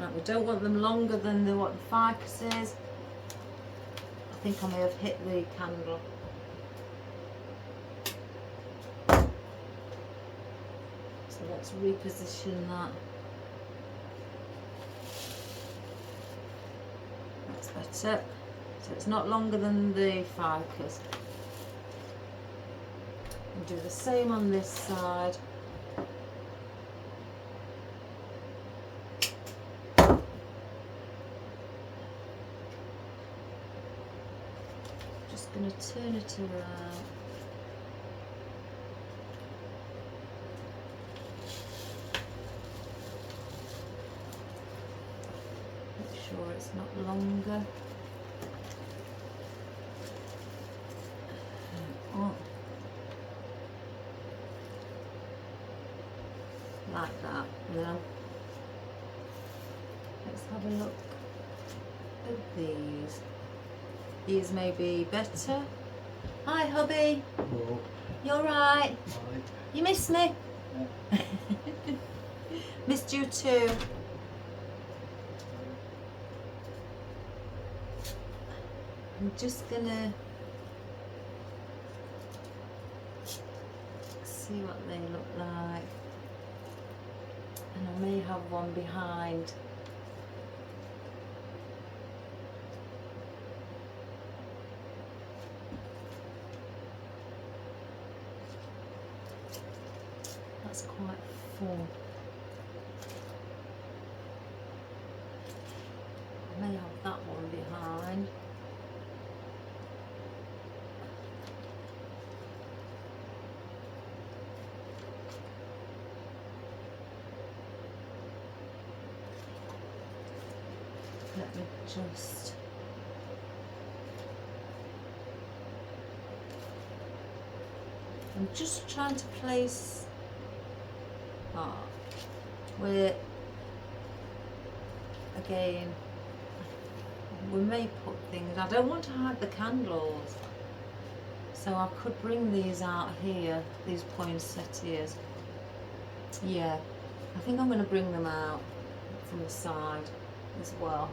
Right, we don't want them longer than what the ficus is. I think I may have hit the candle. So let's reposition that. That's better. So it's not longer than the ficus. And do the same on this side. Just going to turn it around. Make sure it's not longer. Oh. Like that, now. Let's have a look at these. These may be better. Hi, hubby. Hello. You alright? Right. You miss me? Yeah. Missed you too. I'm just gonna see what they look like. And I may have one behind. That's quite full. I may have that one behind. Let me just I'm just trying to place where again we may put things. I don't want to hide the candles, so I could bring these out here, these poinsettias. Yeah, I think I'm going to bring them out from the side as well.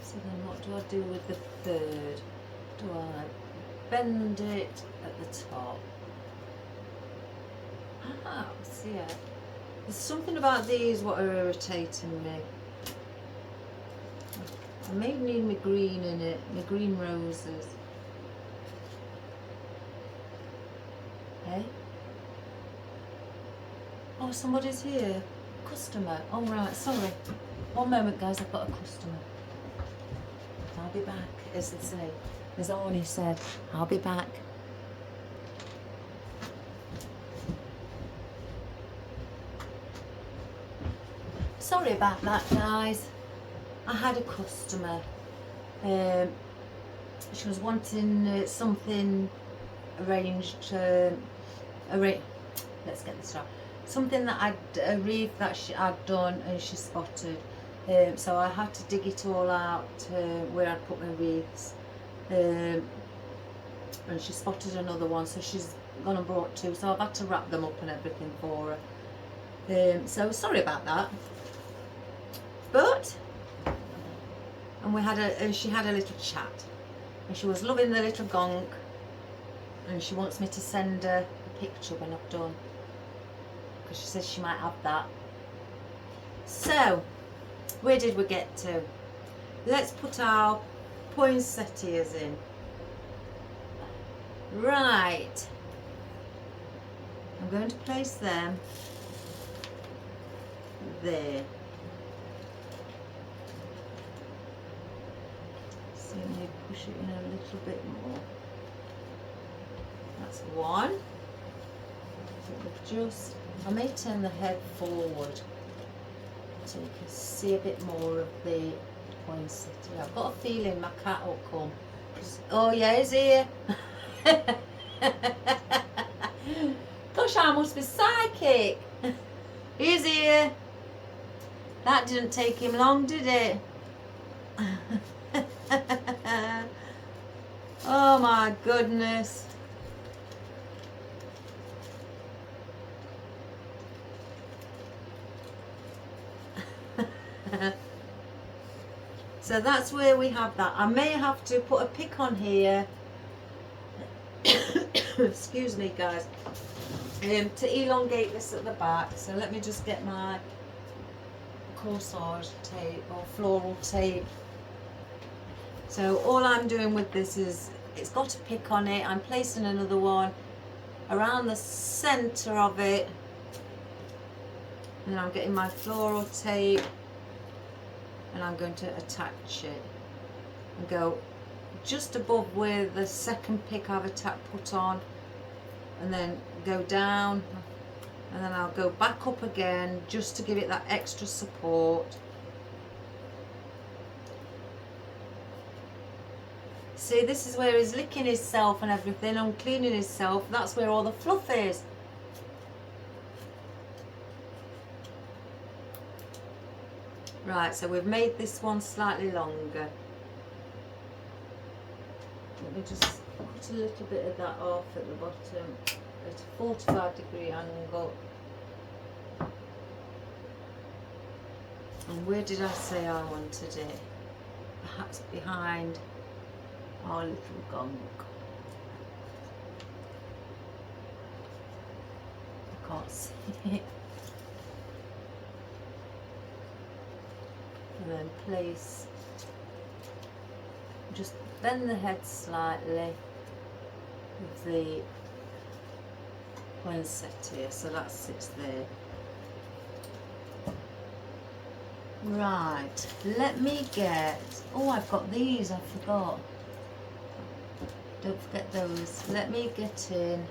So then what do I do with the third? Do I bend it at the top? Ah, see it. There's something about these what are irritating me. I may need my green in it, my green roses. Hey? Oh, somebody's here. Customer. Oh, right, sorry. One moment, guys, I've got a customer. I'll be back, as they say. As Arnie said, I'll be back. Sorry about that, guys. I had a customer. She was wanting something arranged. Let's get this right. Something that a wreath that I'd done and she spotted. So I had to dig it all out where I'd put my wreaths. And she spotted another one, so she's gone and brought two. So I've had to wrap them up and everything for her. So sorry about that. But, and she had a little chat, and she was loving the little gonk, and she wants me to send her a picture when I've done, because she says she might have that. So, where did we get to? Let's put our poinsettias in. Right. I'm going to place them there. So maybe push it in a little bit more. That's one. I may turn the head forward so you can see a bit more of the poinsettia. I've got a feeling my cat will come. Oh yeah, he's here. Gosh, I must be psychic. He's here. That didn't take him long, did it? Oh my goodness. So that's where we have that. I may have to put a pick on here. Excuse me, guys. To elongate this at the back. So let me just get my corsage tape or floral tape. So all I'm doing with this is, it's got a pick on it. I'm placing another one around the center of it, and then I'm getting my floral tape and I'm going to attach it and go just above where the second pick I've put on, and then go down, and then I'll go back up again just to give it that extra support. See, this is where he's licking himself and everything and cleaning himself. That's where all the fluff is. Right, so we've made this one slightly longer. Let me just put a little bit of that off at the bottom at a 45-degree angle. And where did I say I wanted it? Perhaps behind our little gonk. I can't see it. And then place, just bend the head slightly with the poinsettia, so that sits there. Right, let me get, oh, I've got these, I forgot. Don't forget those. Let me get in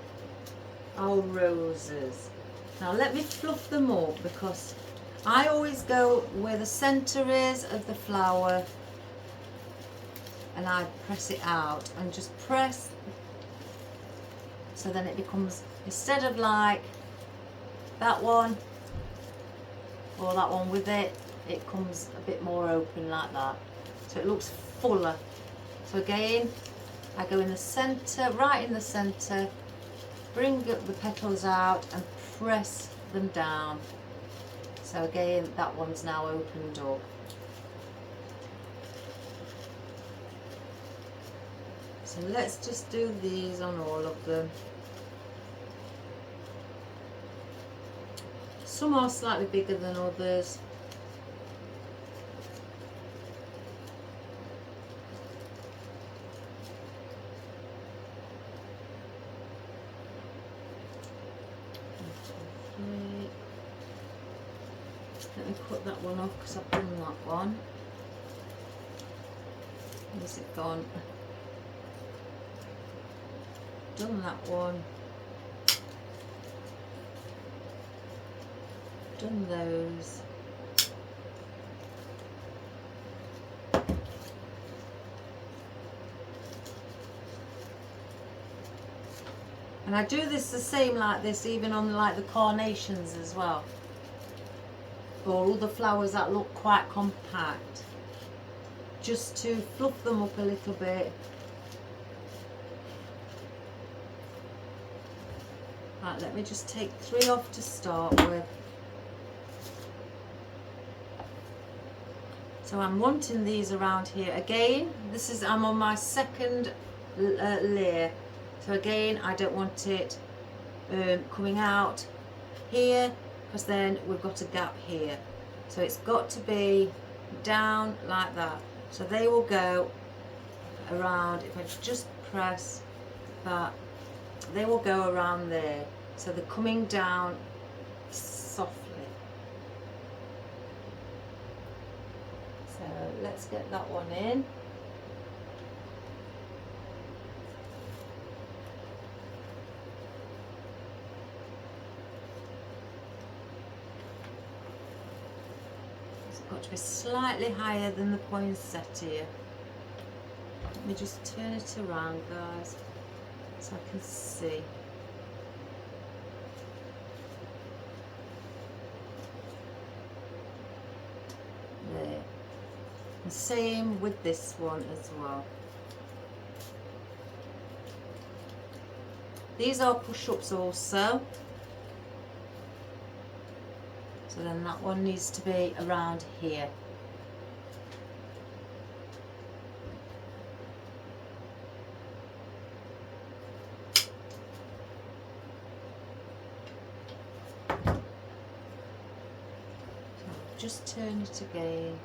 our roses. Now let me fluff them up, because I always go where the center is of the flower and I press it out and just press, so then it becomes, instead of like that one or that one with it, it comes a bit more open like that, so it looks fuller. So again, I go in the center, right in the center, bring up the petals out and press them down. So again, that one's now opened up. So let's just do these on all of them. Some are slightly bigger than others. Let me cut that one off because I've done that one. Where's it gone? Done that one. Done those. And I do this the same like this even on like the carnations as well, or all the flowers that look quite compact, just to fluff them up a little bit. Right, let me just take 3 off to start with. So I'm wanting these around here. Again, this is, I'm on my second layer. So again, I don't want it coming out here, because then we've got a gap here. So it's got to be down like that. So they will go around, if I just press that, they will go around there. So they're coming down softly. So let's get that one in. It's got to be slightly higher than the poinsettia. Let me just turn it around, guys, so I can see. There. The same with this one as well. These are push-ups also. So then that one needs to be around here. So just turn it again.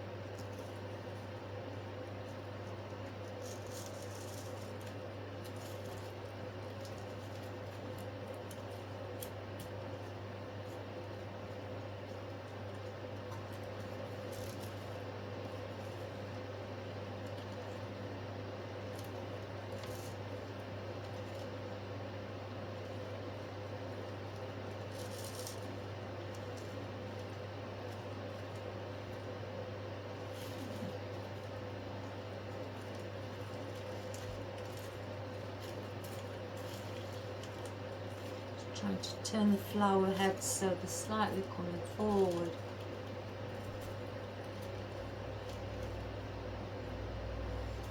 Trying to turn the flower heads so they're slightly coming forward.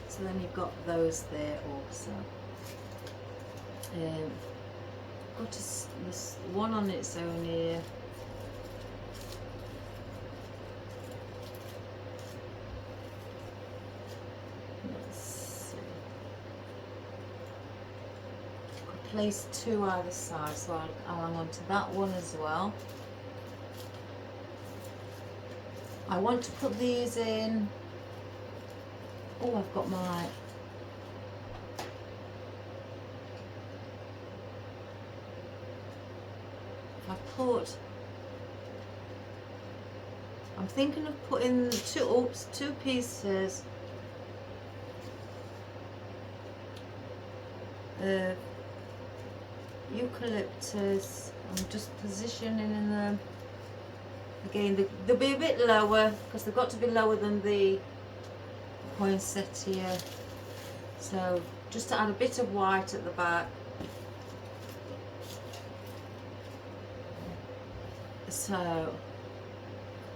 So then you've got those there also. Got this one on its own here. Let's see. Could place two either side, so I'll hang on to that one as well. I want to put these in. Oh, I've got my I'm thinking of putting two pieces of eucalyptus. I'm just positioning them. Again, they'll be a bit lower because they've got to be lower than the poinsettia. So just to add a bit of white at the back. So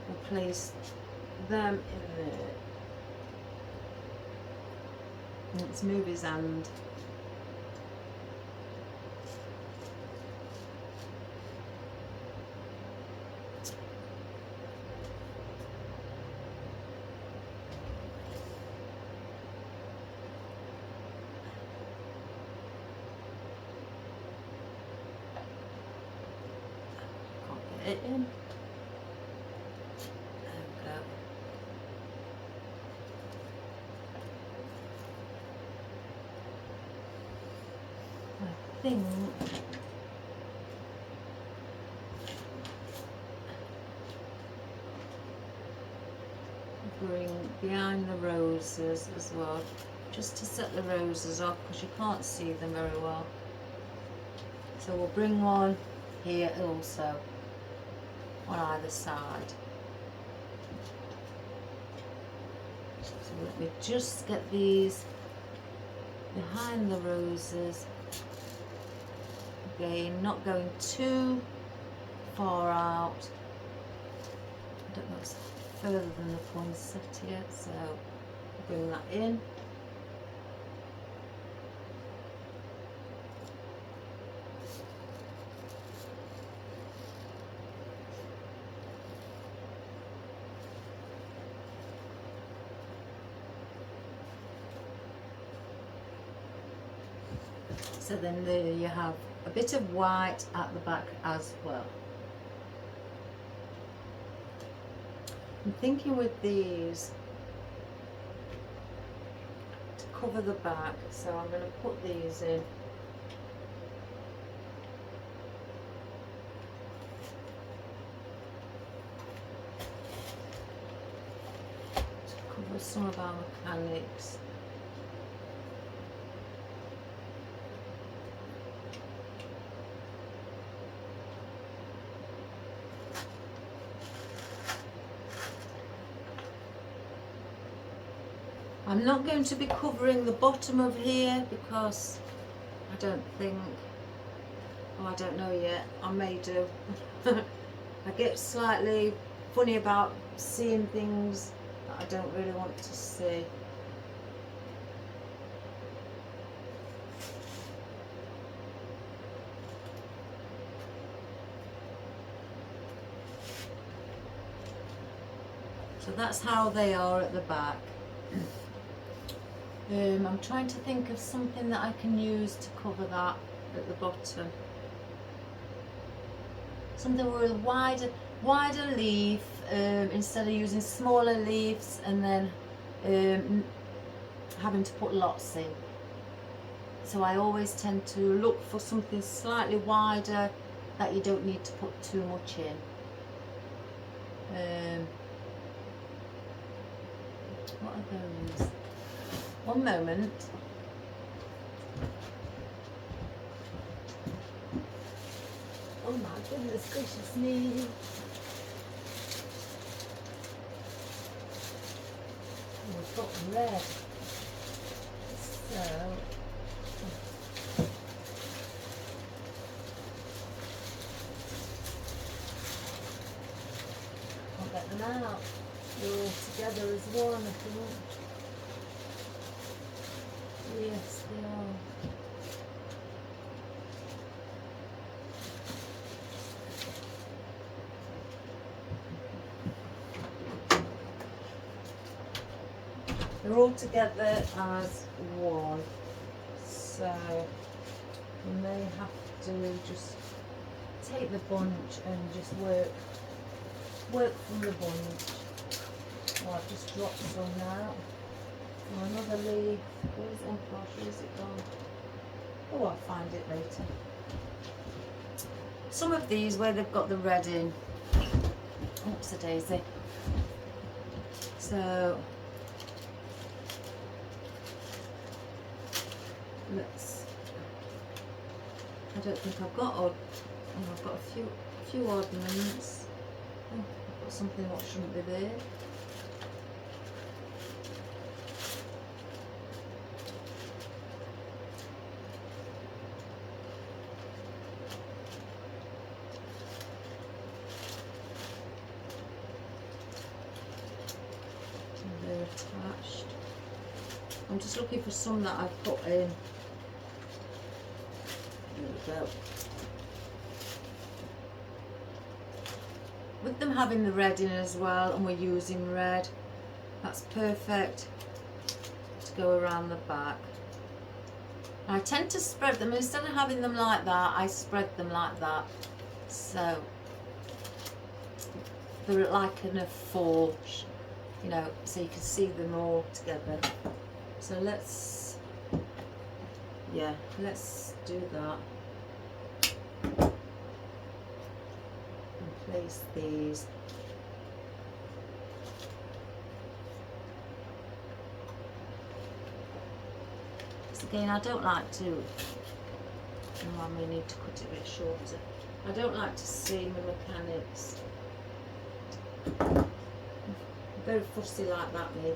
we'll place them in there. Let's move his hand. It in. There we go. I think bring behind the roses as well, just to set the roses off because you can't see them very well. So we'll bring one here also, on either side. So let me just get these behind the roses. Again, not going too far out. I don't know, it's further than the poinsettia, so bring that in. So then there you have a bit of white at the back as well. I'm thinking with these to cover the back, so I'm going to put these in. To cover some of our mechanics. I'm not going to be covering the bottom of here because I don't think, oh I don't know yet, I may do. I get slightly funny about seeing things that I don't really want to see. So that's how they are at the back. I'm trying to think of something that I can use to cover that at the bottom. Something with a wider leaf, instead of using smaller leaves and then having to put lots in. So I always tend to look for something slightly wider that you don't need to put too much in. What are those? One moment. Oh my goodness gracious me. Oh, we've got red. So I'll get them out. They're all together as one, I think. Yes, they are. They're all together as one. So you may have to just take the bunch and just work from the bunch. Oh, I've just dropped some now. Oh, another leaf. Where's it? Oh gosh, where's it gone? Oh, I'll find it later. Some of these where they've got the red in. Oops, a daisy. So I don't think I've got odd. Oh, I've got a few ornaments. Oh, I've got something what shouldn't be there. They're attached. I'm just looking for some that I've put in. There we go. With them having the red in as well, and we're using red, that's perfect to go around the back. I tend to spread them, instead of having them like that, I spread them like that. So they're like in a four, you know, so you can see them all together. So let's do that. And place these. So again, I don't like to, I may need to cut it a bit shorter. I don't like to seam the mechanics. I'm very fussy like that, me.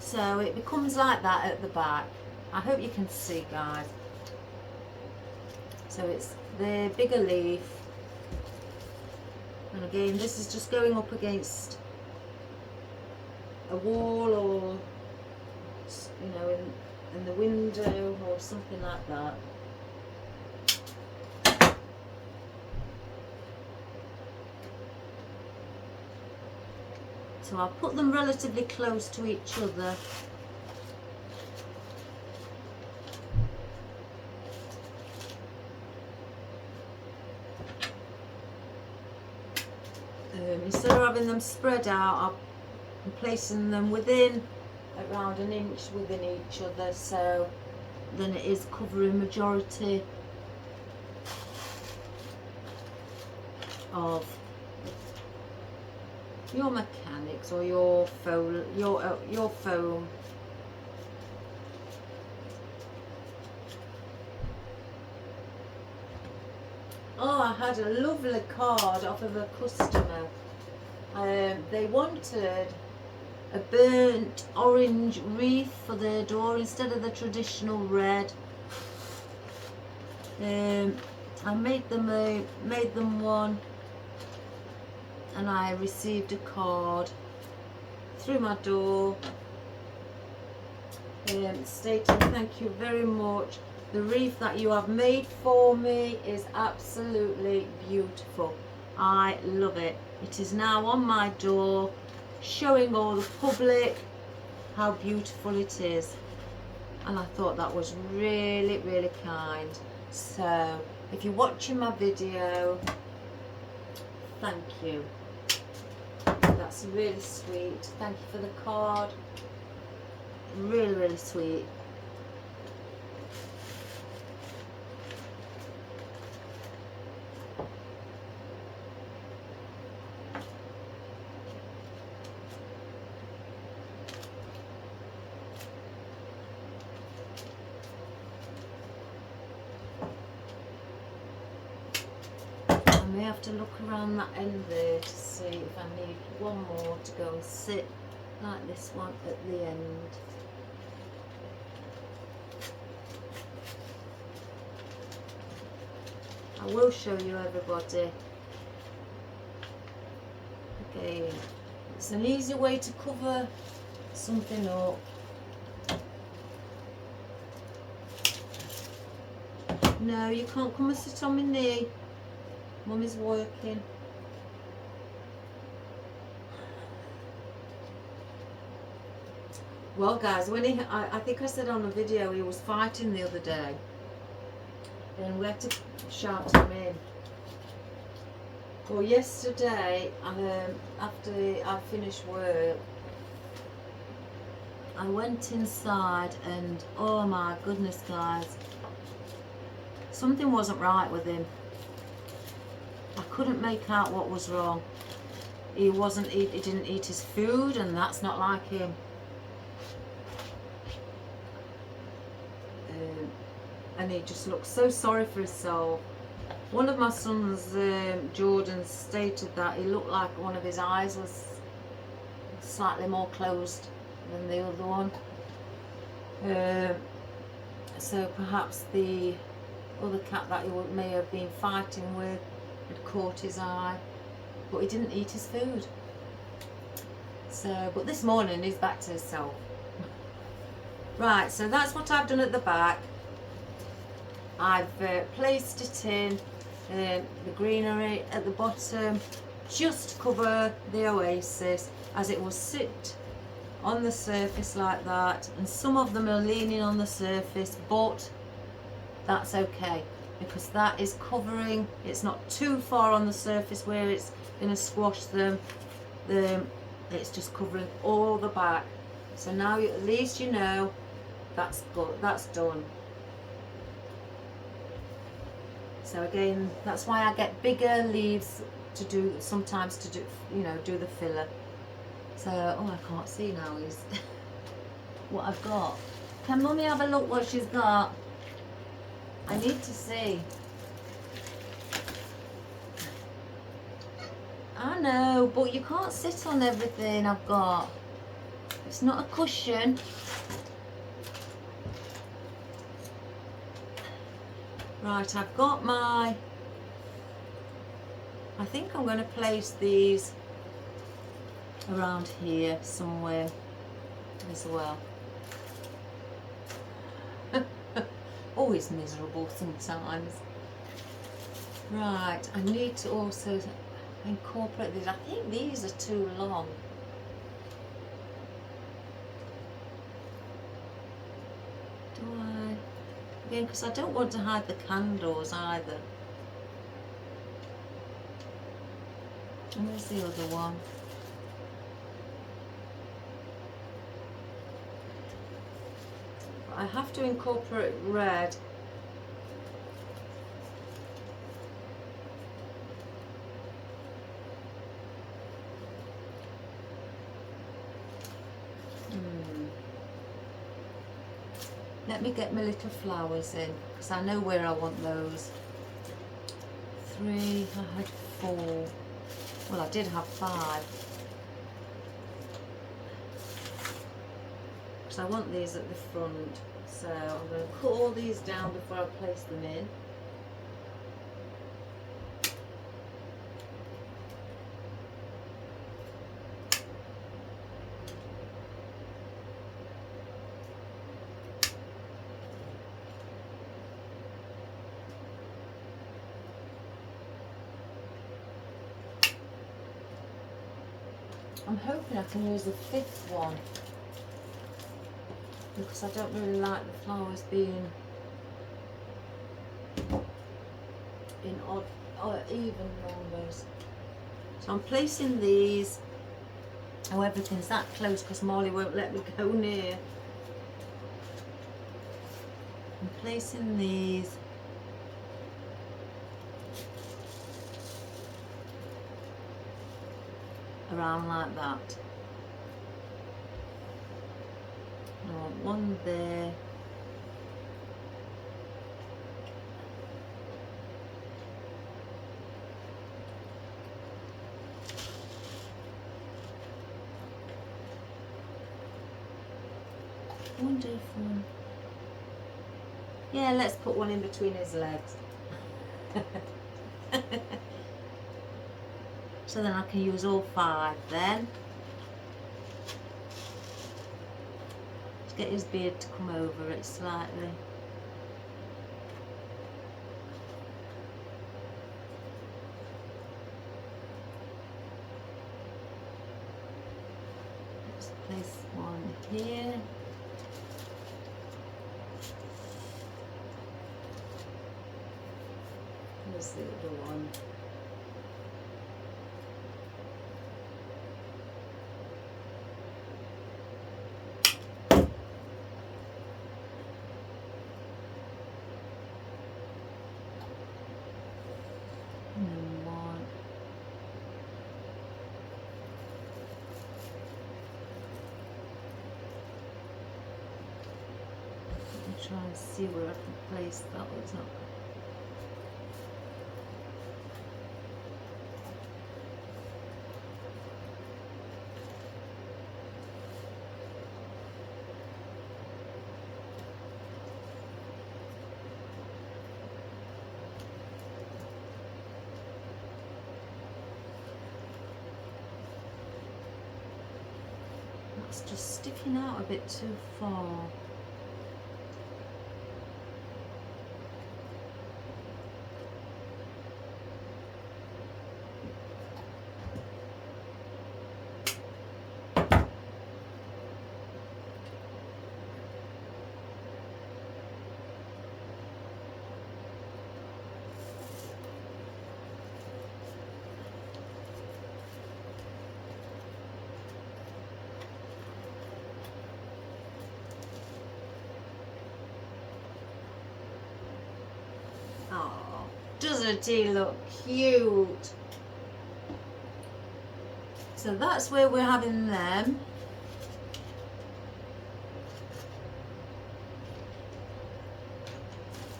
So it becomes like that at the back. I hope you can see, guys. So it's the bigger leaf, and again this is just going up against a wall, or you know, in the window or something like that. So I'll put them relatively close to each other. Instead of having them spread out, I'm placing them within around an inch within each other, so then it is covering majority of your mechanics or your foam, your foam. Oh, I had a lovely card off of a customer. They wanted a burnt orange wreath for the door instead of the traditional red. I made them one, and I received a card through my door stating thank you very much. The wreath that you have made for me is absolutely beautiful. I love it. It is now on my door, showing all the public how beautiful it is. And I thought that was really, really kind. So if you're watching my video, thank you. That's really sweet. Thank you for the card. Really, really sweet. I may have to look around that end there to see if I need one more to go and sit like this one at the end. I will show you everybody. Okay, it's an easy way to cover something up. No, you can't come and sit on my knee. Mummy's working. Well guys, when I think I said on a video he was fighting the other day, and we had to shout him in. Well, yesterday, after I finished work, I went inside and oh my goodness guys, something wasn't right with him. I couldn't make out what was wrong. He didn't eat his food, and that's not like him. And he just looked so sorry for himself. One of my sons, Jordan, stated that he looked like one of his eyes was slightly more closed than the other one. So perhaps the other cat that he may have been fighting with had caught his eye, but he didn't eat his food. So, but this morning he's back to himself. Right, so that's what I've done at the back. I've placed it in the greenery at the bottom, just to cover the oasis, as it will sit on the surface like that, and some of them are leaning on the surface, but that's okay because that is covering. It's not too far on the surface where it's going to squash them. It's just covering all the back. So now at least you know that's good, that's done. So again, that's why I get bigger leaves to do, sometimes to do, you know, do the filler. So, oh, I can't see now is what I've got. Can Mummy have a look what she's got? I need to see. I know, but you can't sit on everything I've got. It's not a cushion. Right, I've got my, I think I'm going to place these around here somewhere as well. Always miserable sometimes. Right, I need to also incorporate these. I think these are too long. Do I? Again, because I don't want to hide the candles either. And where's the other one? I have to incorporate red. Let me get my little flowers in, because I know where I want those. 3, I had 4. Well, I did have 5. because I want these at the front. So I'm going to cut all these down before I place them in. I'm hoping I can use the 5th one, because I don't really like the flowers being in odd or even numbers. So I'm placing these. Oh, everything's that close because Molly won't let me go near. I'm placing these around like that. I want one there. Wonder if one. Yeah, let's put one in between his legs. So then I can use all 5 then. Just get his beard to come over it slightly. Let's place one here. Here's the other one. Try and see where I can place that one's not. That's just sticking out a bit too far. Oh, doesn't he look cute? So that's where we're having them.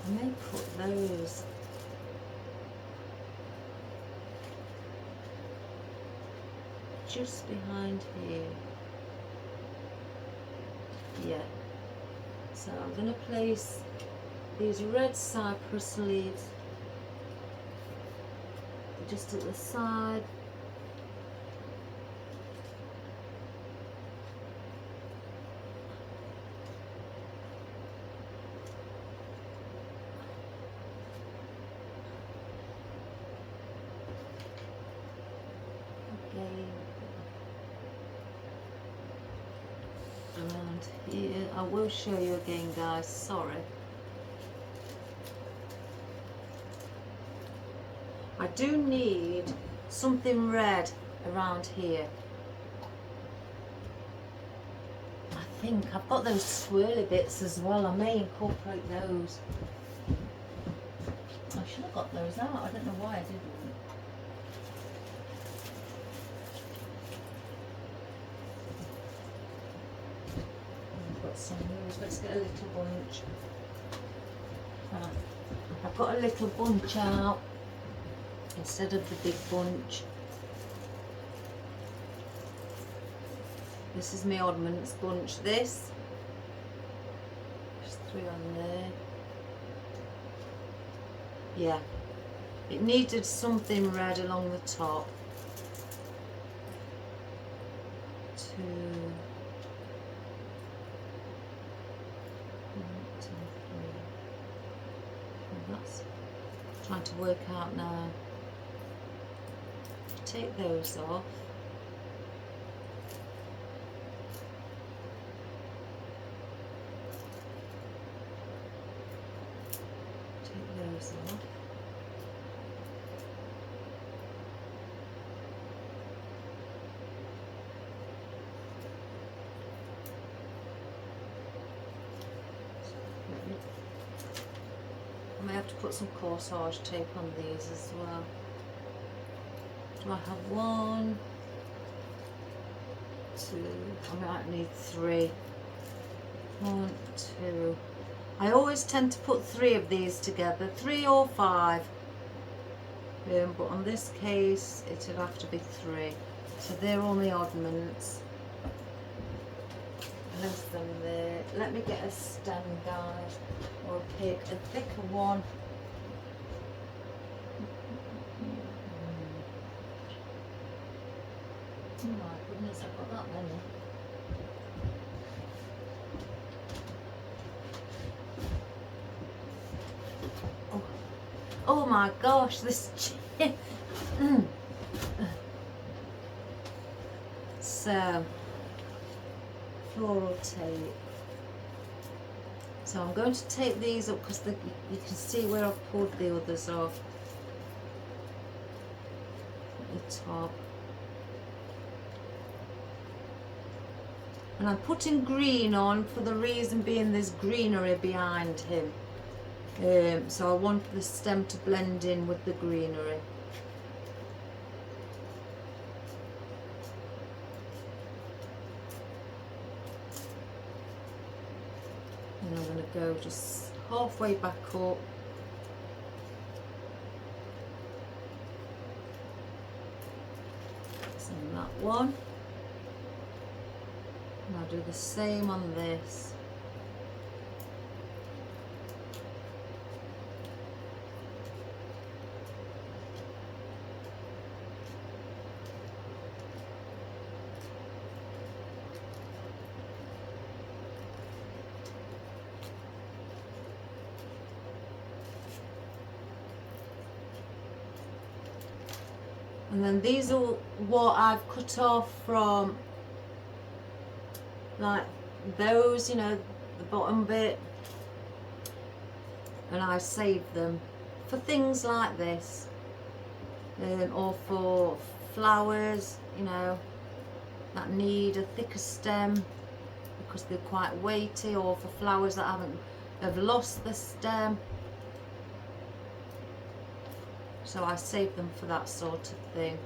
I may put those just behind here. Yeah. So I'm going to place these red cypress leaves just at the side. Around here, I will show you again, guys, sorry. I do need something red around here. I think I've got those swirly bits as well. I may incorporate those. I should have got those out. I don't know why I didn't. I've got some loose. Let's get a little bunch. I've got a little bunch out instead of the big bunch. This is my oddments bunch, this. 3 on there. Yeah, it needed something red along the top. 2, 1, 2, 3. Well, that's trying to work out now. Take those off. Take those off. I may have to put some corsage tape on these as well. Do I have 1, 2, I might need 3. 1, 2. I always tend to put 3 of these together, 3 or 5. But on this case, it'll have to be 3. So they're all my oddments. Place them there. Let me get a stem, guys, or pick a thicker one. Oh my goodness, I've got that many. Oh my gosh, this So, floral tape. So I'm going to take these up because you can see where I've pulled the others off at the top. And I'm putting green on for the reason being there's greenery behind him. So I want the stem to blend in with the greenery. And I'm going to go just halfway back up. So that one. And I'll do the same on this. And then these are what I've cut off from, like those, you know, the bottom bit, and I saved them for things like this, or for flowers, you know, that need a thicker stem because they're quite weighty, or for flowers that have lost the stem. So I save them for that sort of thing.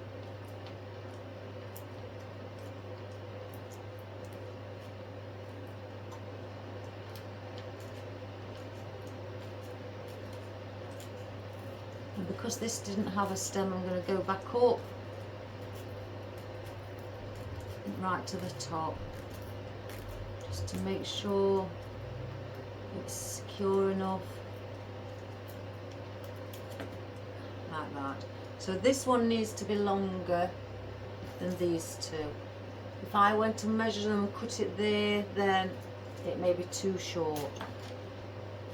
And because this didn't have a stem, I'm going to go back up right to the top, just to make sure it's secure enough. Like that. So this one needs to be longer than these two. If I went to measure them and cut it there, then it may be too short.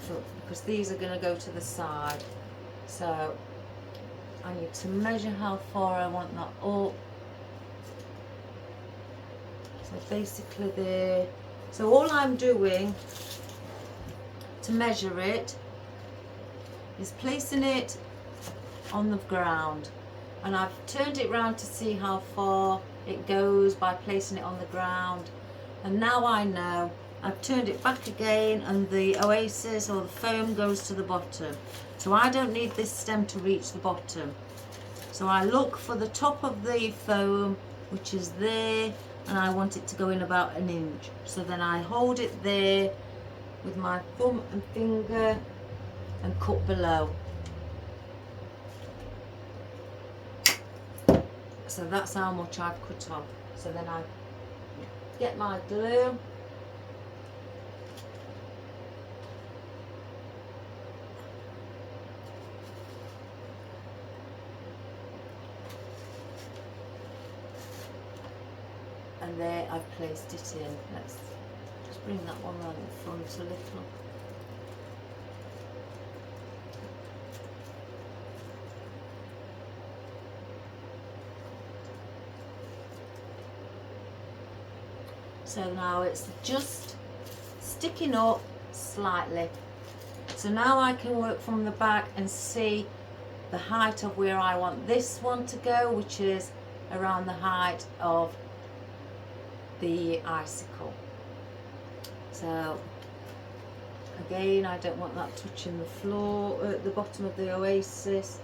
So, because these are going to go to the side. So I need to measure how far I want that up. So basically there. So all I'm doing to measure it is placing it on the ground, and I've turned it round to see how far it goes by placing it on the ground, and now I know. I've turned it back again and the oasis or the foam goes to the bottom, so I don't need this stem to reach the bottom. So I look for the top of the foam, which is there, and I want it to go in about 1 inch. So then I hold it there with my thumb and finger and cut below. So that's how much I've cut off. So then I get my glue and there I've placed it in. Let's just bring that one round the front a little. So now it's just sticking up slightly. So now I can work from the back and see the height of where I want this one to go, which is around the height of the icicle. So again, I don't want that touching the floor at the bottom of the oasis.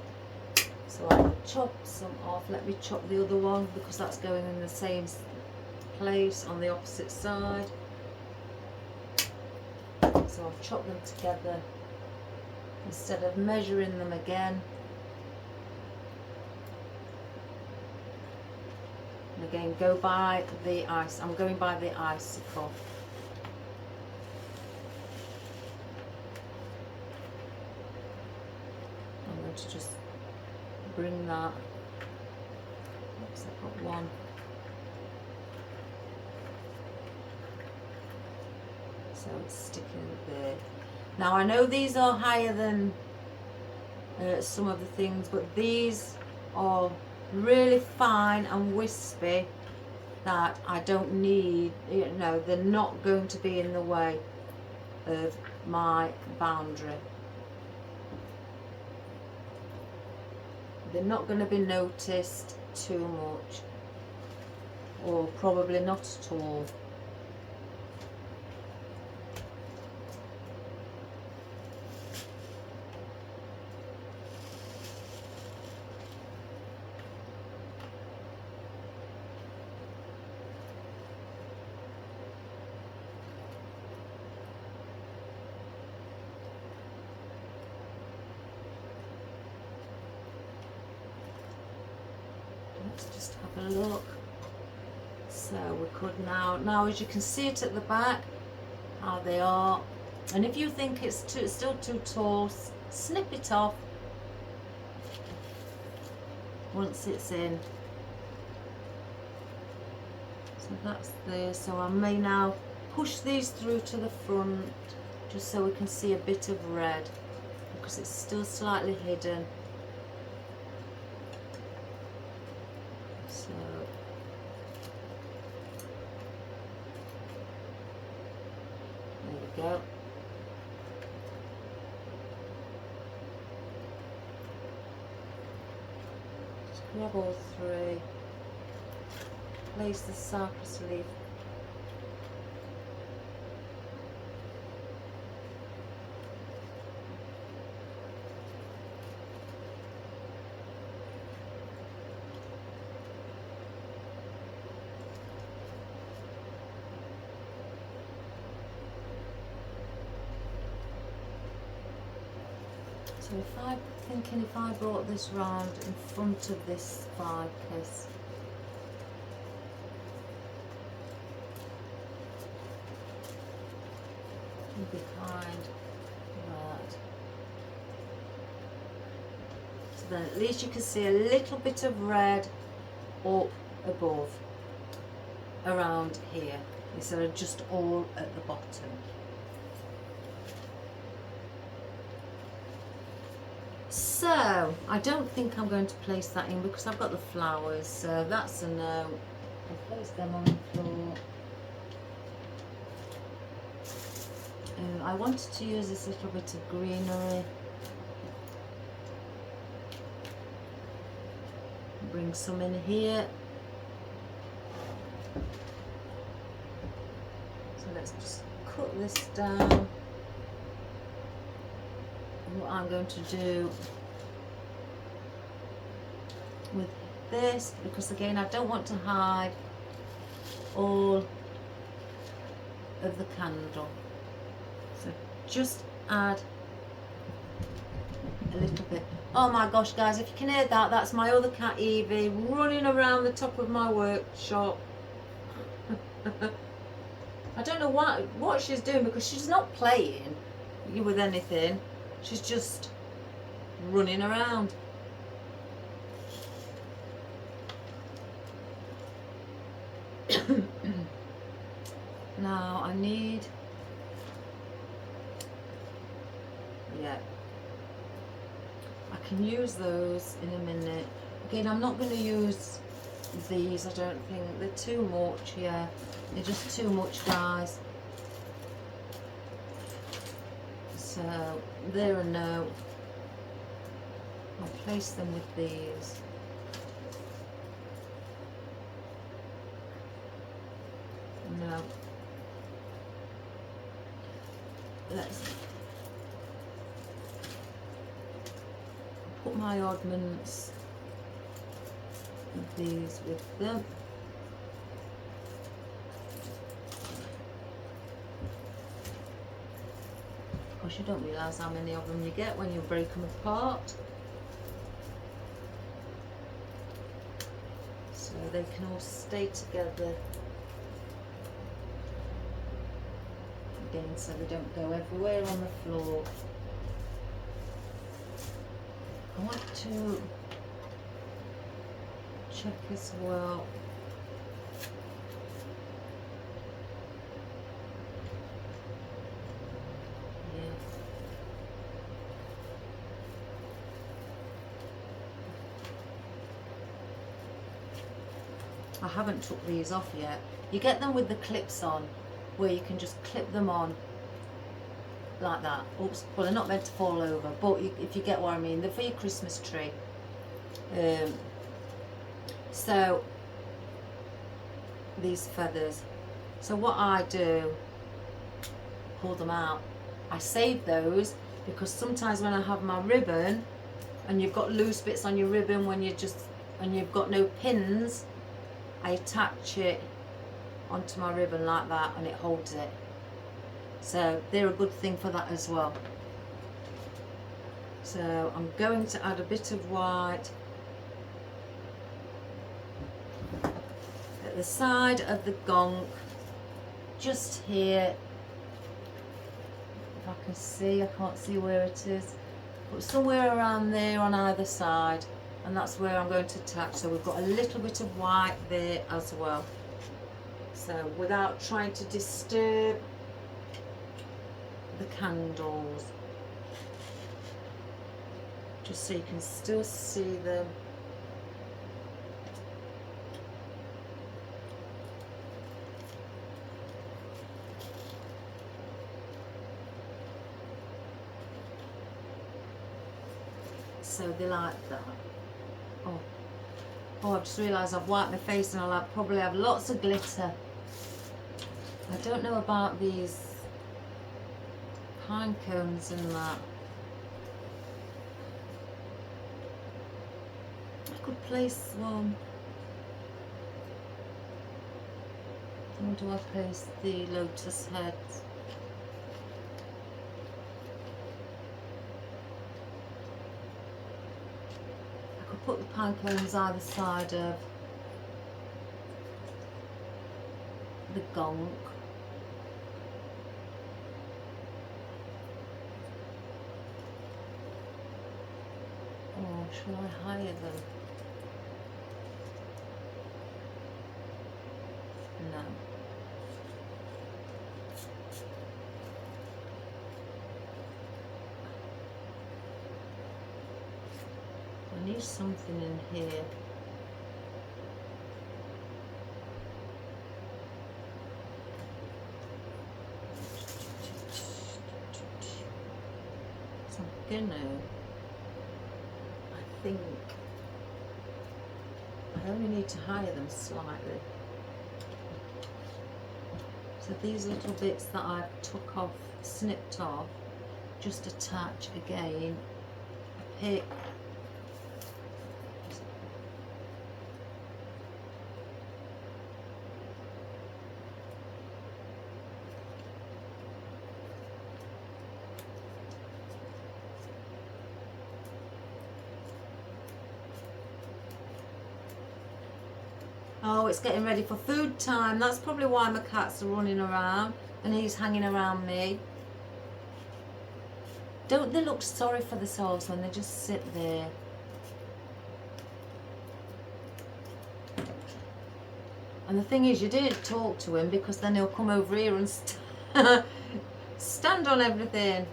So I will chop some off. Let me chop the other one because that's going in the same place on the opposite side. So I'll chop them together instead of measuring them again. And again, go by the ice. I'm going by the icicle. I'm going to just bring that. Oops, I've got one. So it's sticking there. Now I know these are higher than some of the things, but these are really fine and wispy that I don't need, you know, they're not going to be in the way of my boundary. They're not going to be noticed too much, or probably not at all. Let's just have a look. So we could now as you can see it at the back, how they are. And if you think it's still too tall, snip it off once it's in. So that's there. So I may now push these through to the front just so we can see a bit of red because it's still slightly hidden. So there we go. Just grab all three, place the cypress leaf . So I'm thinking if I brought this round in front of this fireplace, and behind that, so then at least you can see a little bit of red up above around here instead of just all at the bottom. So I don't think I'm going to place that in because I've got the flowers, so that's a no. I'll place them on the floor. I wanted to use this little bit of greenery. Bring some in here. So let's just cut this down. And what I'm going to do with this, because again I don't want to hide all of the candle, so just add a little bit. Oh my gosh guys, if you can hear that, that's my other cat Evie running around the top of my workshop. I don't know what she's doing because she's not playing with anything, she's just running around. Now I need, yeah, I can use those in a minute. Again, I'm not going to use these, I don't think. They're too much, yeah. They're just too much, guys. So, there are no. I'll place them with these. No. Let's put my oddments, these with them. Of course, you don't realise how many of them you get when you break them apart. So they can all stay together. Again, so they don't go everywhere on the floor. I want to check as well. Yeah. I haven't took these off yet. You get them with the clips on, where you can just clip them on like that. Oops, well, they're not meant to fall over, but if you get what I mean, they're for your Christmas tree. So these feathers, so what I do, pull them out. I save those because sometimes when I have my ribbon and you've got loose bits on your ribbon when you've got no pins, I attach it onto my ribbon like that and it holds it. So they're a good thing for that as well. So I'm going to add a bit of white at the side of the gonk, just here. If I can see, I can't see where it is, but somewhere around there on either side, and that's where I'm going to attach. So we've got a little bit of white there as well. So without trying to disturb the candles, just so you can still see them. So they like that. Oh, I've just realised I've wiped my face and I'll probably have lots of glitter. I don't know about these pine cones and that. I could place one. Where do I place the lotus heads? I could put the pine cones either side of the gonk. Or shall I hire them? No. I need something in here. So I'm gonna, I think, I only need to higher them slightly. So these little bits that I took off, snipped off, just attach again, a pick. Oh, it's getting ready for food time. That's probably why my cats are running around and he's hanging around me. Don't they look sorry for themselves when they just sit there? And the thing is, you didn't talk to him because then he'll come over here and stand on everything.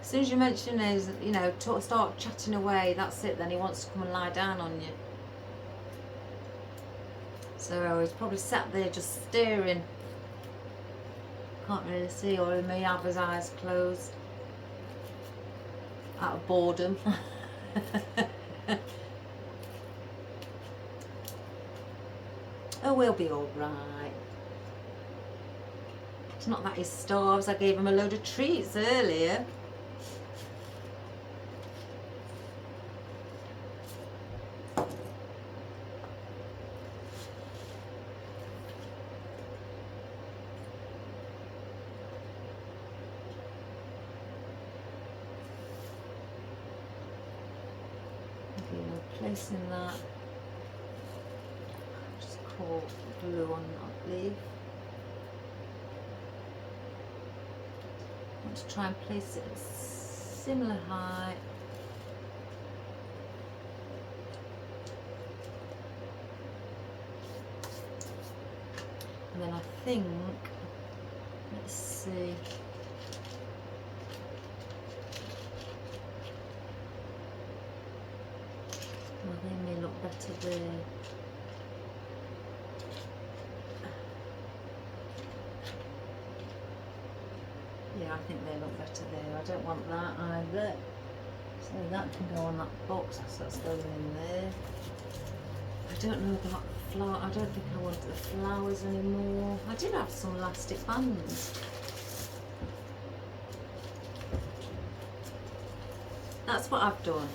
As soon as you mention his, you know, start chatting away, that's it, then he wants to come and lie down on you. So he's probably sat there just staring. Can't really see, or he may have his eyes closed. Out of boredom. Oh, we'll be alright. It's not that he starves, I gave him a load of treats earlier. Placing that, just pour glue on that leaf. I want to try and place it at a similar height. And then I think, let's see. Well, they may look better there. Yeah, I think they look better there. I don't want that either. So that can go on that box, so that's going in there. I don't know about flower. I don't think I want the flowers anymore. I did have some elastic bands. That's what I've done.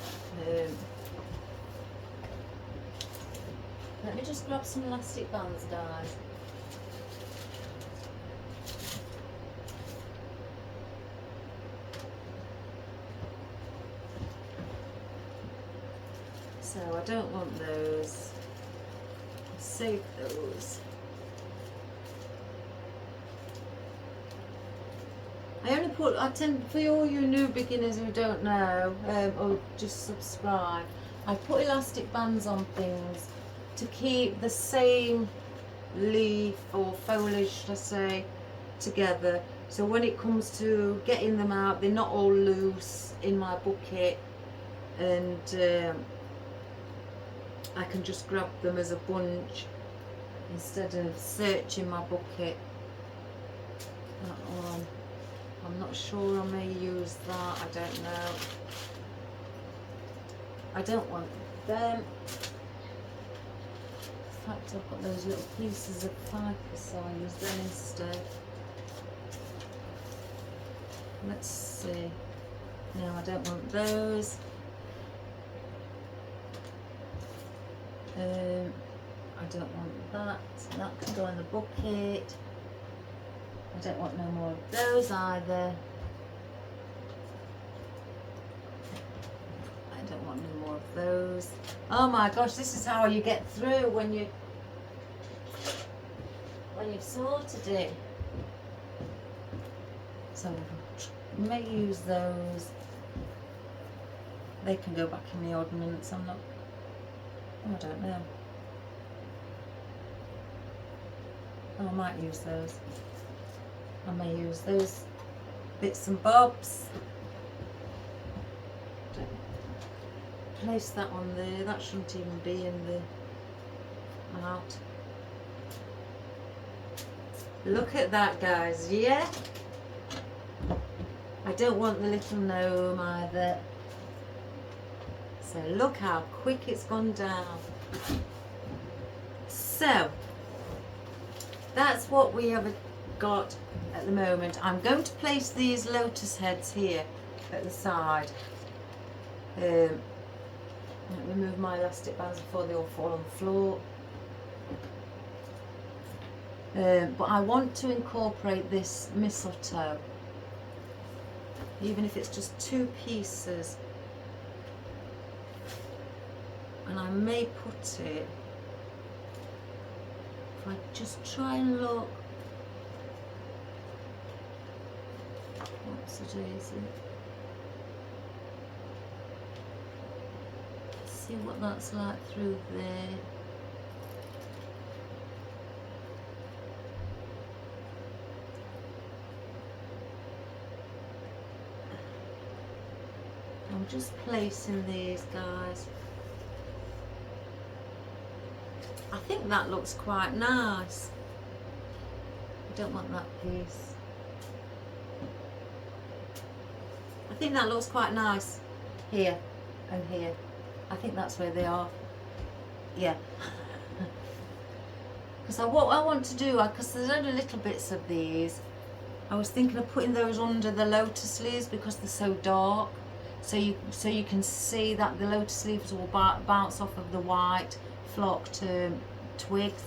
Let me just grab some elastic bands, guys. So I don't want those. I'll save those. I tend, for all you new beginners who don't know, or just subscribe, I put elastic bands on things to keep the same leaf or foliage, should I say, together. So when it comes to getting them out, they're not all loose in my bucket, and I can just grab them as a bunch instead of searching my bucket. That one, I'm not sure, I may use that, I don't know. I don't want them. In fact, I've got those little pieces of fibre, so I'll use them instead. Let's see. No, I don't want those. I don't want that. That can go in the bucket. I don't want no more of those either. I don't want no more of those. Oh my gosh, this is how you get through when you've sorted it. So I may use those. They can go back in the ordnance. I'm not. Oh, I don't know. Oh, I might use those. I may use those bits and bobs. Place that one there. That shouldn't even be in the out. Look at that, guys. Yeah. I don't want the little gnome either. So look how quick it's gone down. So that's what we have got at the moment. I'm going to place these lotus heads here at the side. Let me move my elastic bands before they all fall on the floor. But I want to incorporate this mistletoe, even if it's just 2 pieces. And I may put it, if I just try and look, what's the daisy? Let's see what that's like through there. I'm just placing these, guys. I think that looks quite nice. I don't want that piece. I think that looks quite nice here and here. I think that's where they are. Yeah. Because what I want to do, because there's only little bits of these, I was thinking of putting those under the lotus leaves because they're so dark. So you can see that the lotus leaves will bounce off of the white flocked twigs.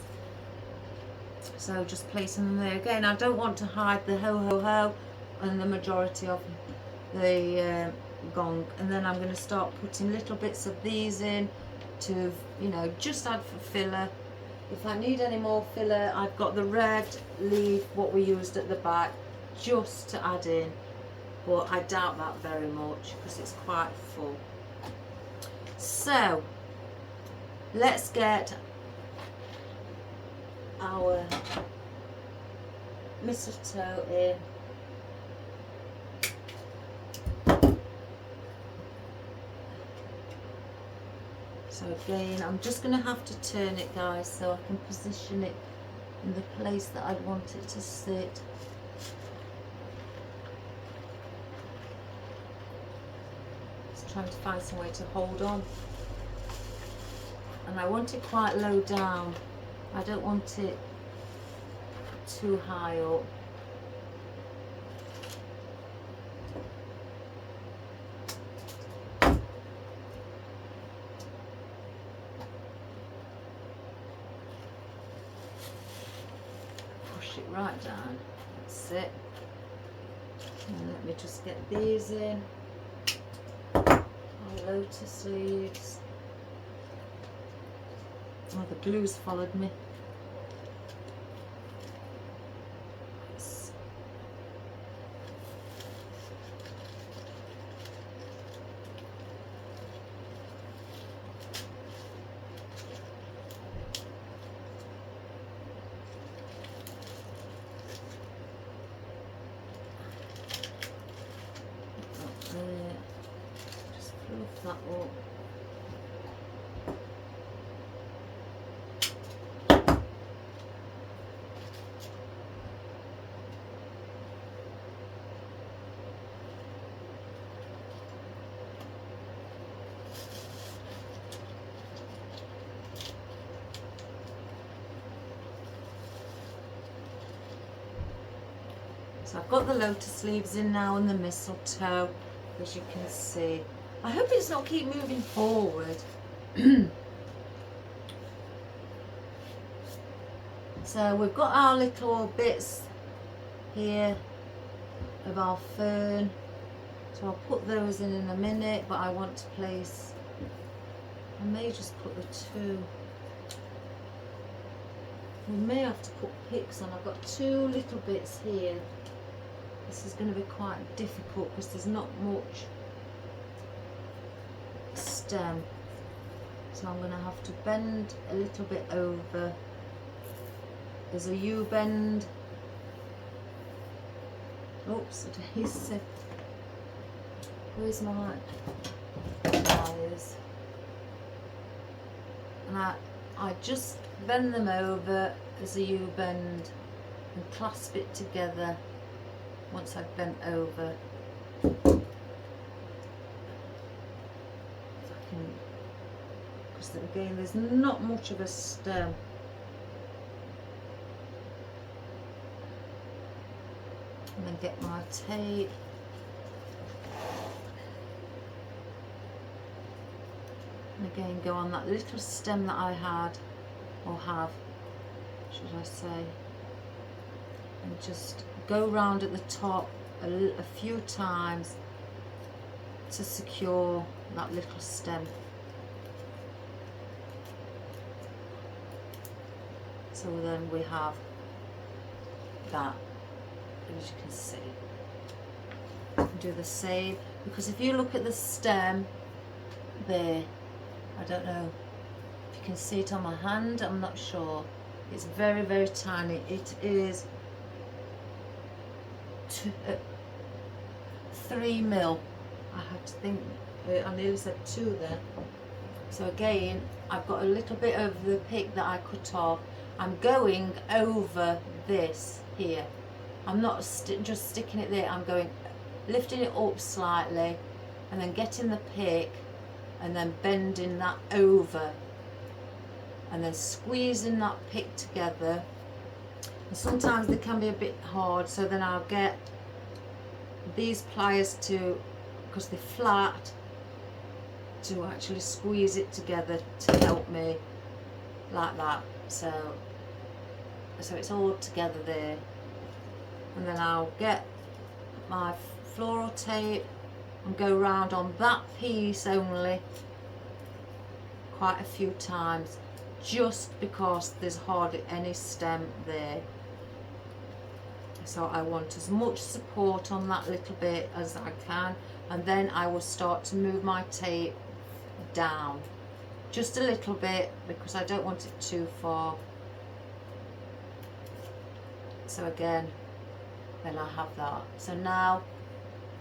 So just placing them there. Again, I don't want to hide the ho ho ho and the majority of the gonk, and then I'm going to start putting little bits of these in to, you know, just add for filler. If I need any more filler, I've got the red leaf, what we used at the back, just to add in, but I doubt that very much because it's quite full. So let's get our mistletoe in. So again, I'm just going to have to turn it, guys, so I can position it in the place that I want it to sit. Just trying to find some way to hold on. And I want it quite low down. I don't want it too high up. Push it right down. That's it. And let me just get these in. Our lotus leaves. Oh, the glue's followed me. Just fluff that up. So I've got the lotus leaves in now and the mistletoe, as you can see. I hope it's not keep moving forward. So we've got our little bits here of our fern. So I'll put those in a minute, but I want to place, I may just put the two. We may have to put picks on. I've got two little bits here. This is going to be quite difficult because there's not much stem. So I'm going to have to bend a little bit over. There's a U-bend. Oops, adhesive. Where's my wires? And I just bend them over as a U-bend and clasp it together once I've bent over. Because again, there's not much of a stem. And then get my tape. And again, go on that little stem that I had, or have, should I say, and just go round at the top a few times to secure that little stem. So then we have that, as you can see. Do the same, because if you look at the stem there, I don't know if you can see it on my hand, I'm not sure. It's very, very tiny. It is 3 mil. I have to think, I nearly said 2 then. So again, I've got a little bit of the pick that I cut off. I'm going over this here. I'm not just sticking it there, I'm going, lifting it up slightly and then getting the pick and then bending that over and then squeezing that pick together. And sometimes they can be a bit hard, so then I'll get these pliers to, because they're flat, to actually squeeze it together to help me like that. So it's all together there. And then I'll get my floral tape and go round on that piece only quite a few times, just because there's hardly any stem there. So I want as much support on that little bit as I can, and then I will start to move my tape down just a little bit because I don't want it too far. So again, then I have that. So now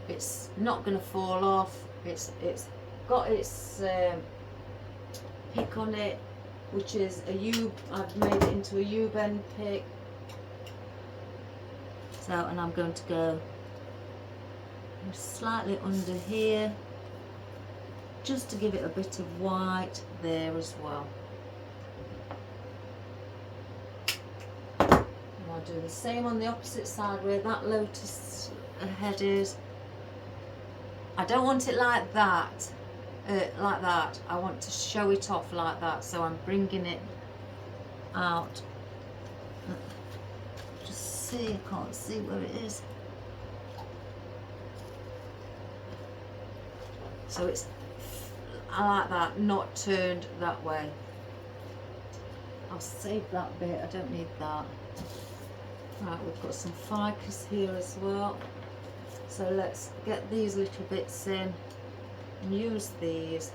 it's not going to fall off. It's got its pick on it, which is a U. I've made it into a U-bend pick. So, and I'm going to go slightly under here, just to give it a bit of white there as well. And I'll do the same on the opposite side where that lotus head is. I don't want it like that, I want to show it off like that, so I'm bringing it out. Just see, I can't see where it is. So it's, I like that, not turned that way. I'll save that bit, I don't need that. Right, we've got some ficus here as well. So let's get these little bits in and use these.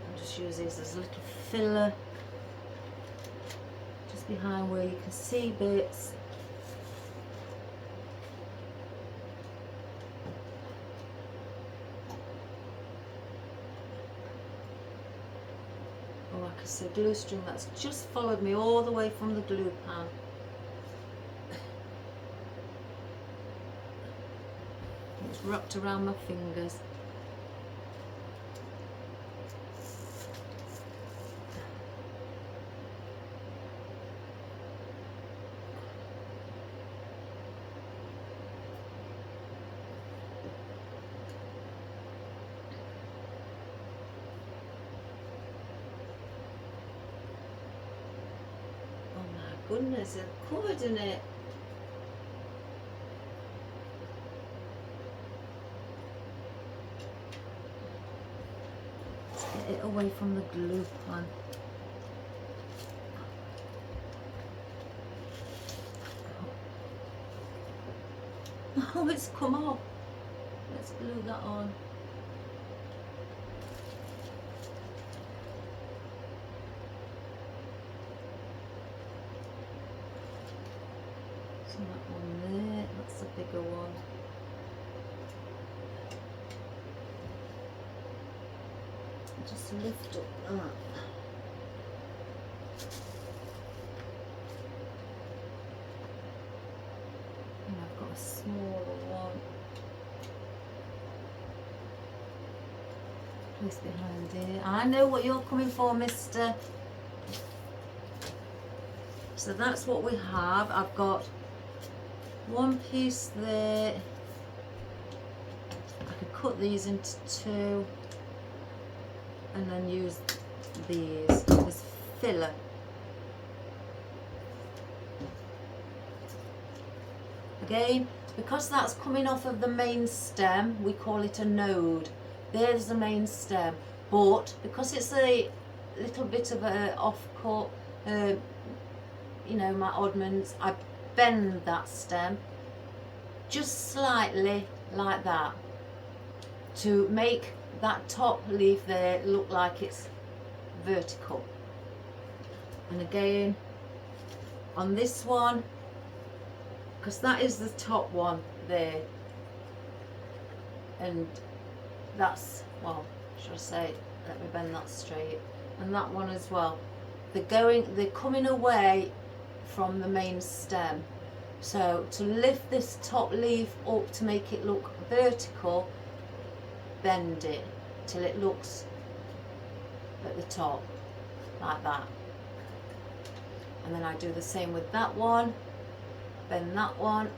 I'll just use these as a little filler, just behind where you can see bits. Oh, like I said, glue string that's just followed me all the way from the glue pan. It's wrapped around my fingers. Oh my goodness, I'm covered in it. It away from the glue pan. Oh, it's come off. Let's glue that on. So that one there, that's the bigger one. Just lift up that. And I've got a smaller one. Place behind here. I know what you're coming for, mister. So that's what we have. I've got one piece there. I could cut these into 2. And then use these as filler. Again, because that's coming off of the main stem, we call it a node. There's the main stem. But because it's a little bit of a off-cut, you know, my oddments, I bend that stem just slightly like that to make that top leaf there look like it's vertical. And again on this one, because that is the top one there, and that's, well, should I say, let me bend that straight, and that one as well, they're coming away from the main stem. So to lift this top leaf up to make it look vertical, bend it till it looks at the top like that. And then I do the same with that one, bend that one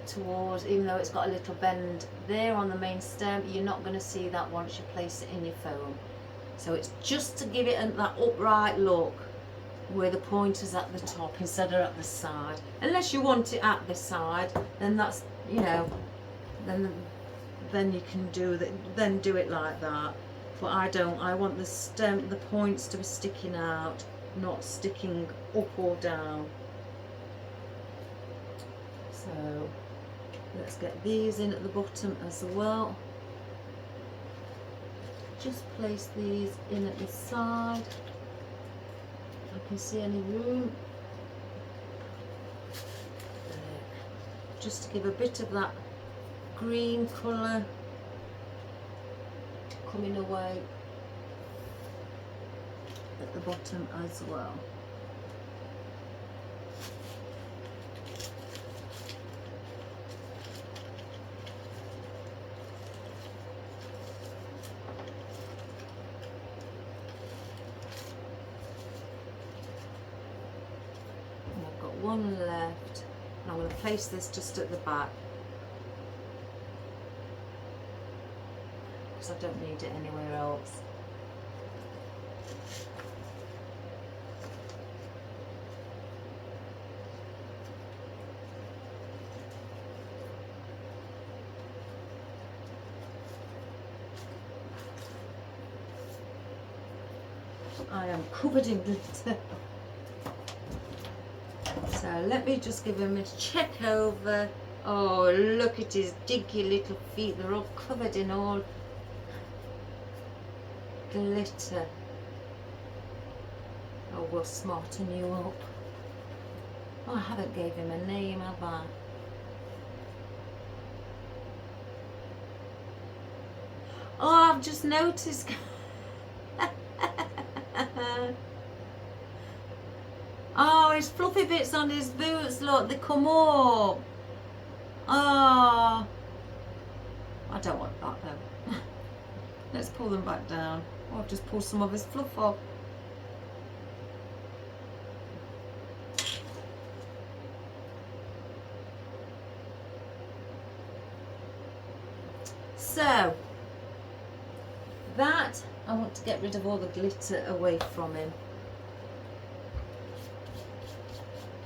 towards, even though it's got a little bend there on the main stem, you're not going to see that once you place it in your foam. So it's just to give it that upright look where the point is at the top instead of at the side. Unless you want it at the side, then that's, you know, then you can do that, then do it like that. But I don't. I want the stem, the points to be sticking out, not sticking up or down. So let's get these in at the bottom as well. Just place these in at the side. I can see any room. Just to give a bit of that green colour coming away at the bottom as well. And I've got one left, and I'm going to place this just at the back, because I don't need it anywhere else. I am covered in glitter. So let me just give him a check over. Oh, look at his dinky little feet. They're all covered in all glitter. Oh, we'll smarten you up. Oh, I haven't gave him a name, have I? Oh, I've just noticed. Oh, his fluffy bits on his boots, look, they come up. Oh, I don't want that though. Let's pull them back down. Oh, I've just pulled some of his fluff off. So, that, I want to get rid of all the glitter away from him,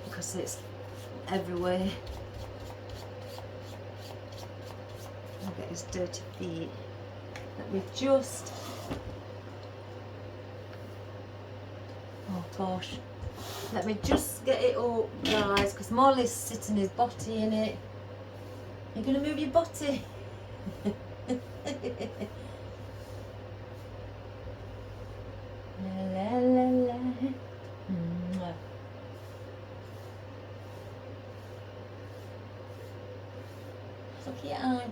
because it's everywhere. I'll get his dirty feet. Let me just, oh gosh, let me just get it all, guys, because Molly's sitting his body in it. You're going to move your body. La la la la. Mwah. Look at your eye.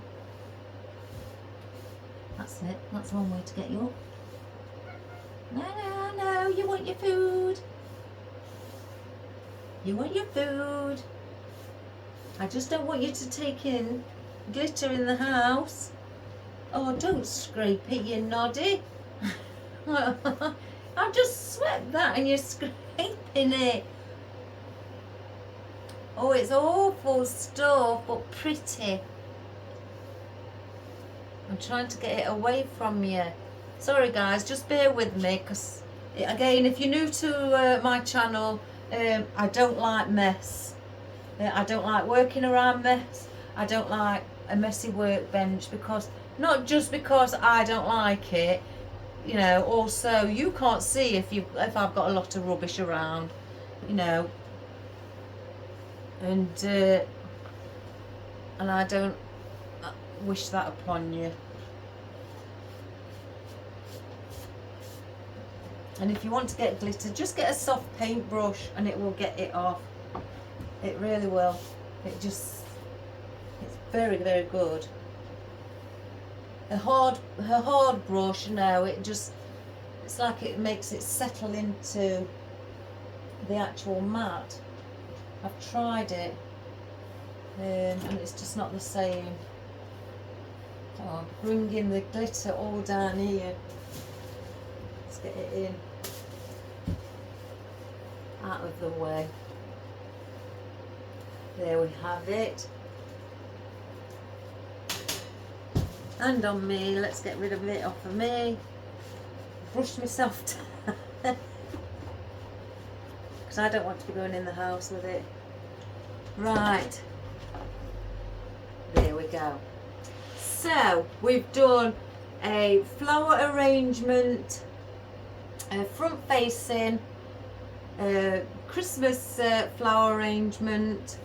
That's it. That's one way to get you up. No, no, no. You want your food. You want your food. I just don't want you to take in glitter in the house. Oh, don't scrape it, you noddy. I've just swept that and you're scraping it. Oh, it's awful stuff, but pretty. I'm trying to get it away from you. Sorry guys, just bear with me, because again, if you're new to my channel, I don't like mess. I don't like working around mess. I don't like a messy workbench, because not just because I don't like it, you know, also you can't see if I've got a lot of rubbish around, you know, and I don't wish that upon you. And if you want to get glitter, just get a soft paintbrush and it will get it off. It really will. It's very, very good. A hard brush, no, it's like it makes it settle into the actual mat. I've tried it, and it's just not the same. Oh, bringing the glitter all down here. Let's get it in. Out of the way. There we have it. And on me, let's get rid of it off of me. Brush myself down. Because I don't want to be going in the house with it. Right. There we go. So, we've done a flower arrangement, front facing, Christmas flower arrangement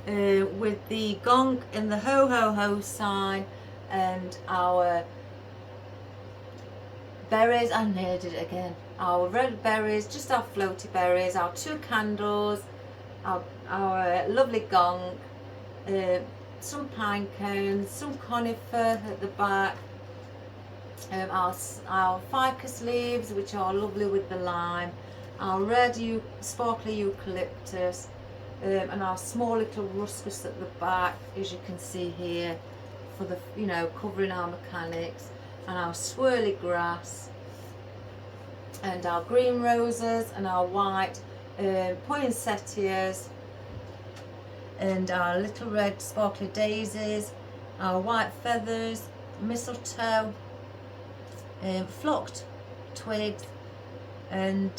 with the gonk and the ho ho ho sign, and our berries. I nearly did it again. Our red berries, just our floaty berries, our 2 candles, our lovely gonk, some pine cones, some conifer at the back, our ficus leaves, which are lovely with the lime, our red sparkly eucalyptus, and our small little ruscus at the back, as you can see here, for the, covering our mechanics, and our swirly grass, and our green roses, and our white poinsettias, and our little red sparkly daisies, our white feathers, mistletoe, flocked twigs, and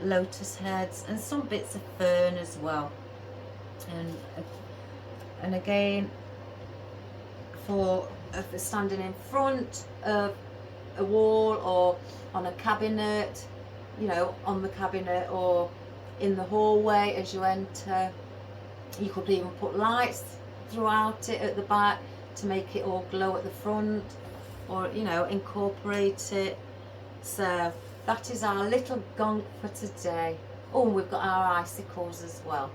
lotus heads, and some bits of fern as well. And again, for standing in front of a wall or on a cabinet, on the cabinet or in the hallway as you enter. You could even put lights throughout it at the back to make it all glow at the front, or incorporate it. So that is our little gonk for today. Oh, and we've got our icicles as well.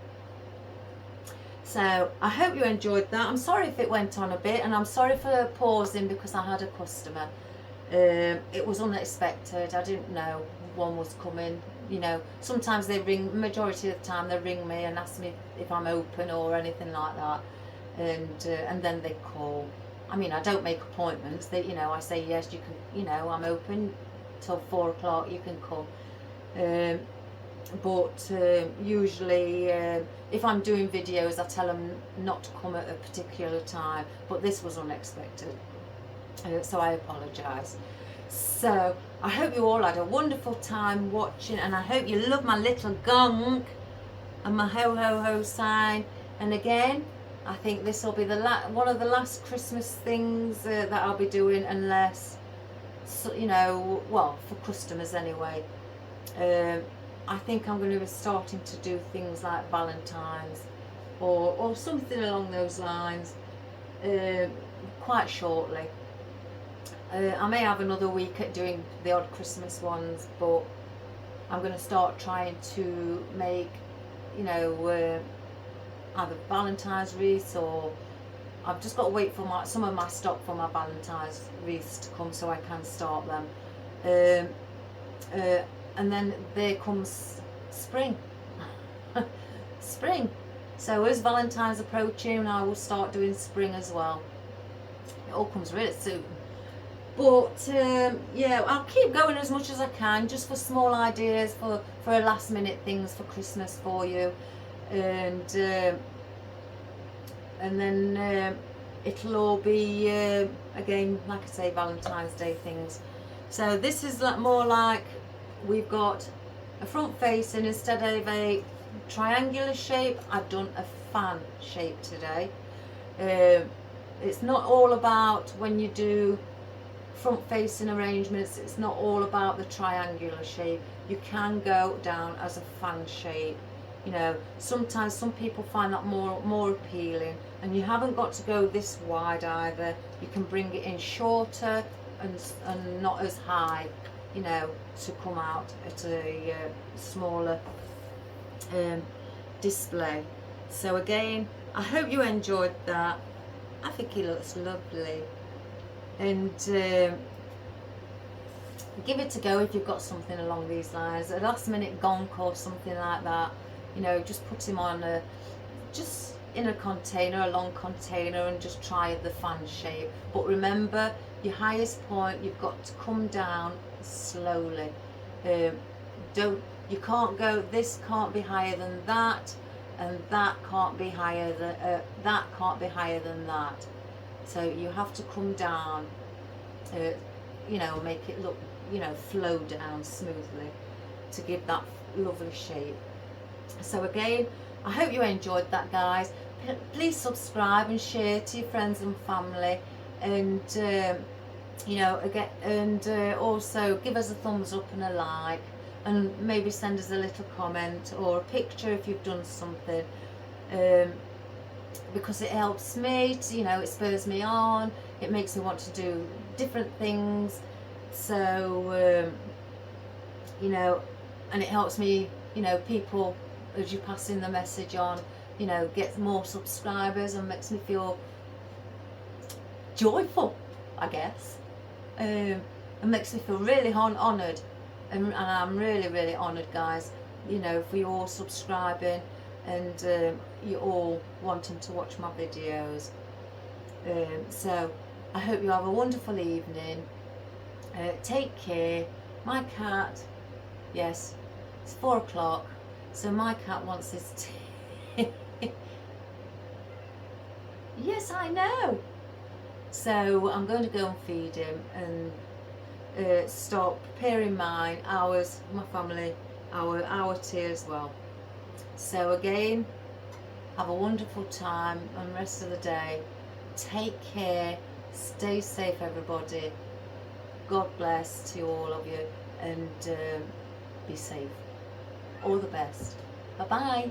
So I hope you enjoyed that. I'm sorry if it went on a bit, and I'm sorry for pausing because I had a customer. It was unexpected. I didn't know one was coming. Sometimes they ring, majority of the time they ring me and ask me if I'm open or anything like that, and then they call. I mean, I don't make appointments. I say yes, you can. I'm open till 4 o'clock. You can come. But usually, if I'm doing videos, I tell them not to come at a particular time. But this was unexpected, so I apologise. So I hope you all had a wonderful time watching, and I hope you love my little gonk and my ho ho ho sign. And again, I think this will be one of the last Christmas things that I'll be doing, unless, well, for customers anyway. I think I'm going to be starting to do things like Valentine's or something along those lines quite shortly. I may have another week at doing the odd Christmas ones, but I'm going to start trying to make, either Valentine's wreaths, or I've just got to wait for some of my stock for my Valentine's wreaths to come so I can start them. And then there comes spring. Spring. So as Valentine's approaching, I will start doing spring as well. It all comes really soon. But yeah, I'll keep going as much as I can, just for small ideas, for last minute things for Christmas for you, and then it'll all be again, like I say, Valentine's Day things. So this is more like, we've got a front facing, instead of a triangular shape, I've done a fan shape today. It's not all about, when you do front facing arrangements, it's not all about the triangular shape. You can go down as a fan shape. Sometimes some people find that more appealing, and you haven't got to go this wide either. You can bring it in shorter and not as high. you know, to come out at a smaller display. So again, I hope you enjoyed that. I think he looks lovely, and give it a go if you've got something along these lines, a last minute gonk or something like that. You know, just put him on just in a container, a long container, and just try the fan shape. But remember, your highest point, you've got to come down slowly. You can't go, this can't be higher than that, and that can't be higher than that. So you have to come down, you know, make it look, you know, flow down smoothly to give that lovely shape. So again, I hope you enjoyed that, guys. Please subscribe and share to your friends and family, and you know, again, and also give us a thumbs up and a like, and maybe send us a little comment or a picture if you've done something, because it helps me to, you know, it spurs me on, it makes me want to do different things. So you know, and it helps me, you know, people, as you're passing the message on, you know, get more subscribers, and makes me feel joyful, I guess. It makes me feel really honoured, and I'm really, really honoured, guys, you know, for you all subscribing, and you all wanting to watch my videos. So I hope you have a wonderful evening. Take care. My cat, yes, it's 4 o'clock, so my cat wants his tea. Yes, I know. So I'm going to go and feed him, and start preparing mine, ours, my family, our tea as well. So again, have a wonderful time and rest of the day. Take care. Stay safe, everybody. God bless to all of you, and be safe. All the best. Bye bye.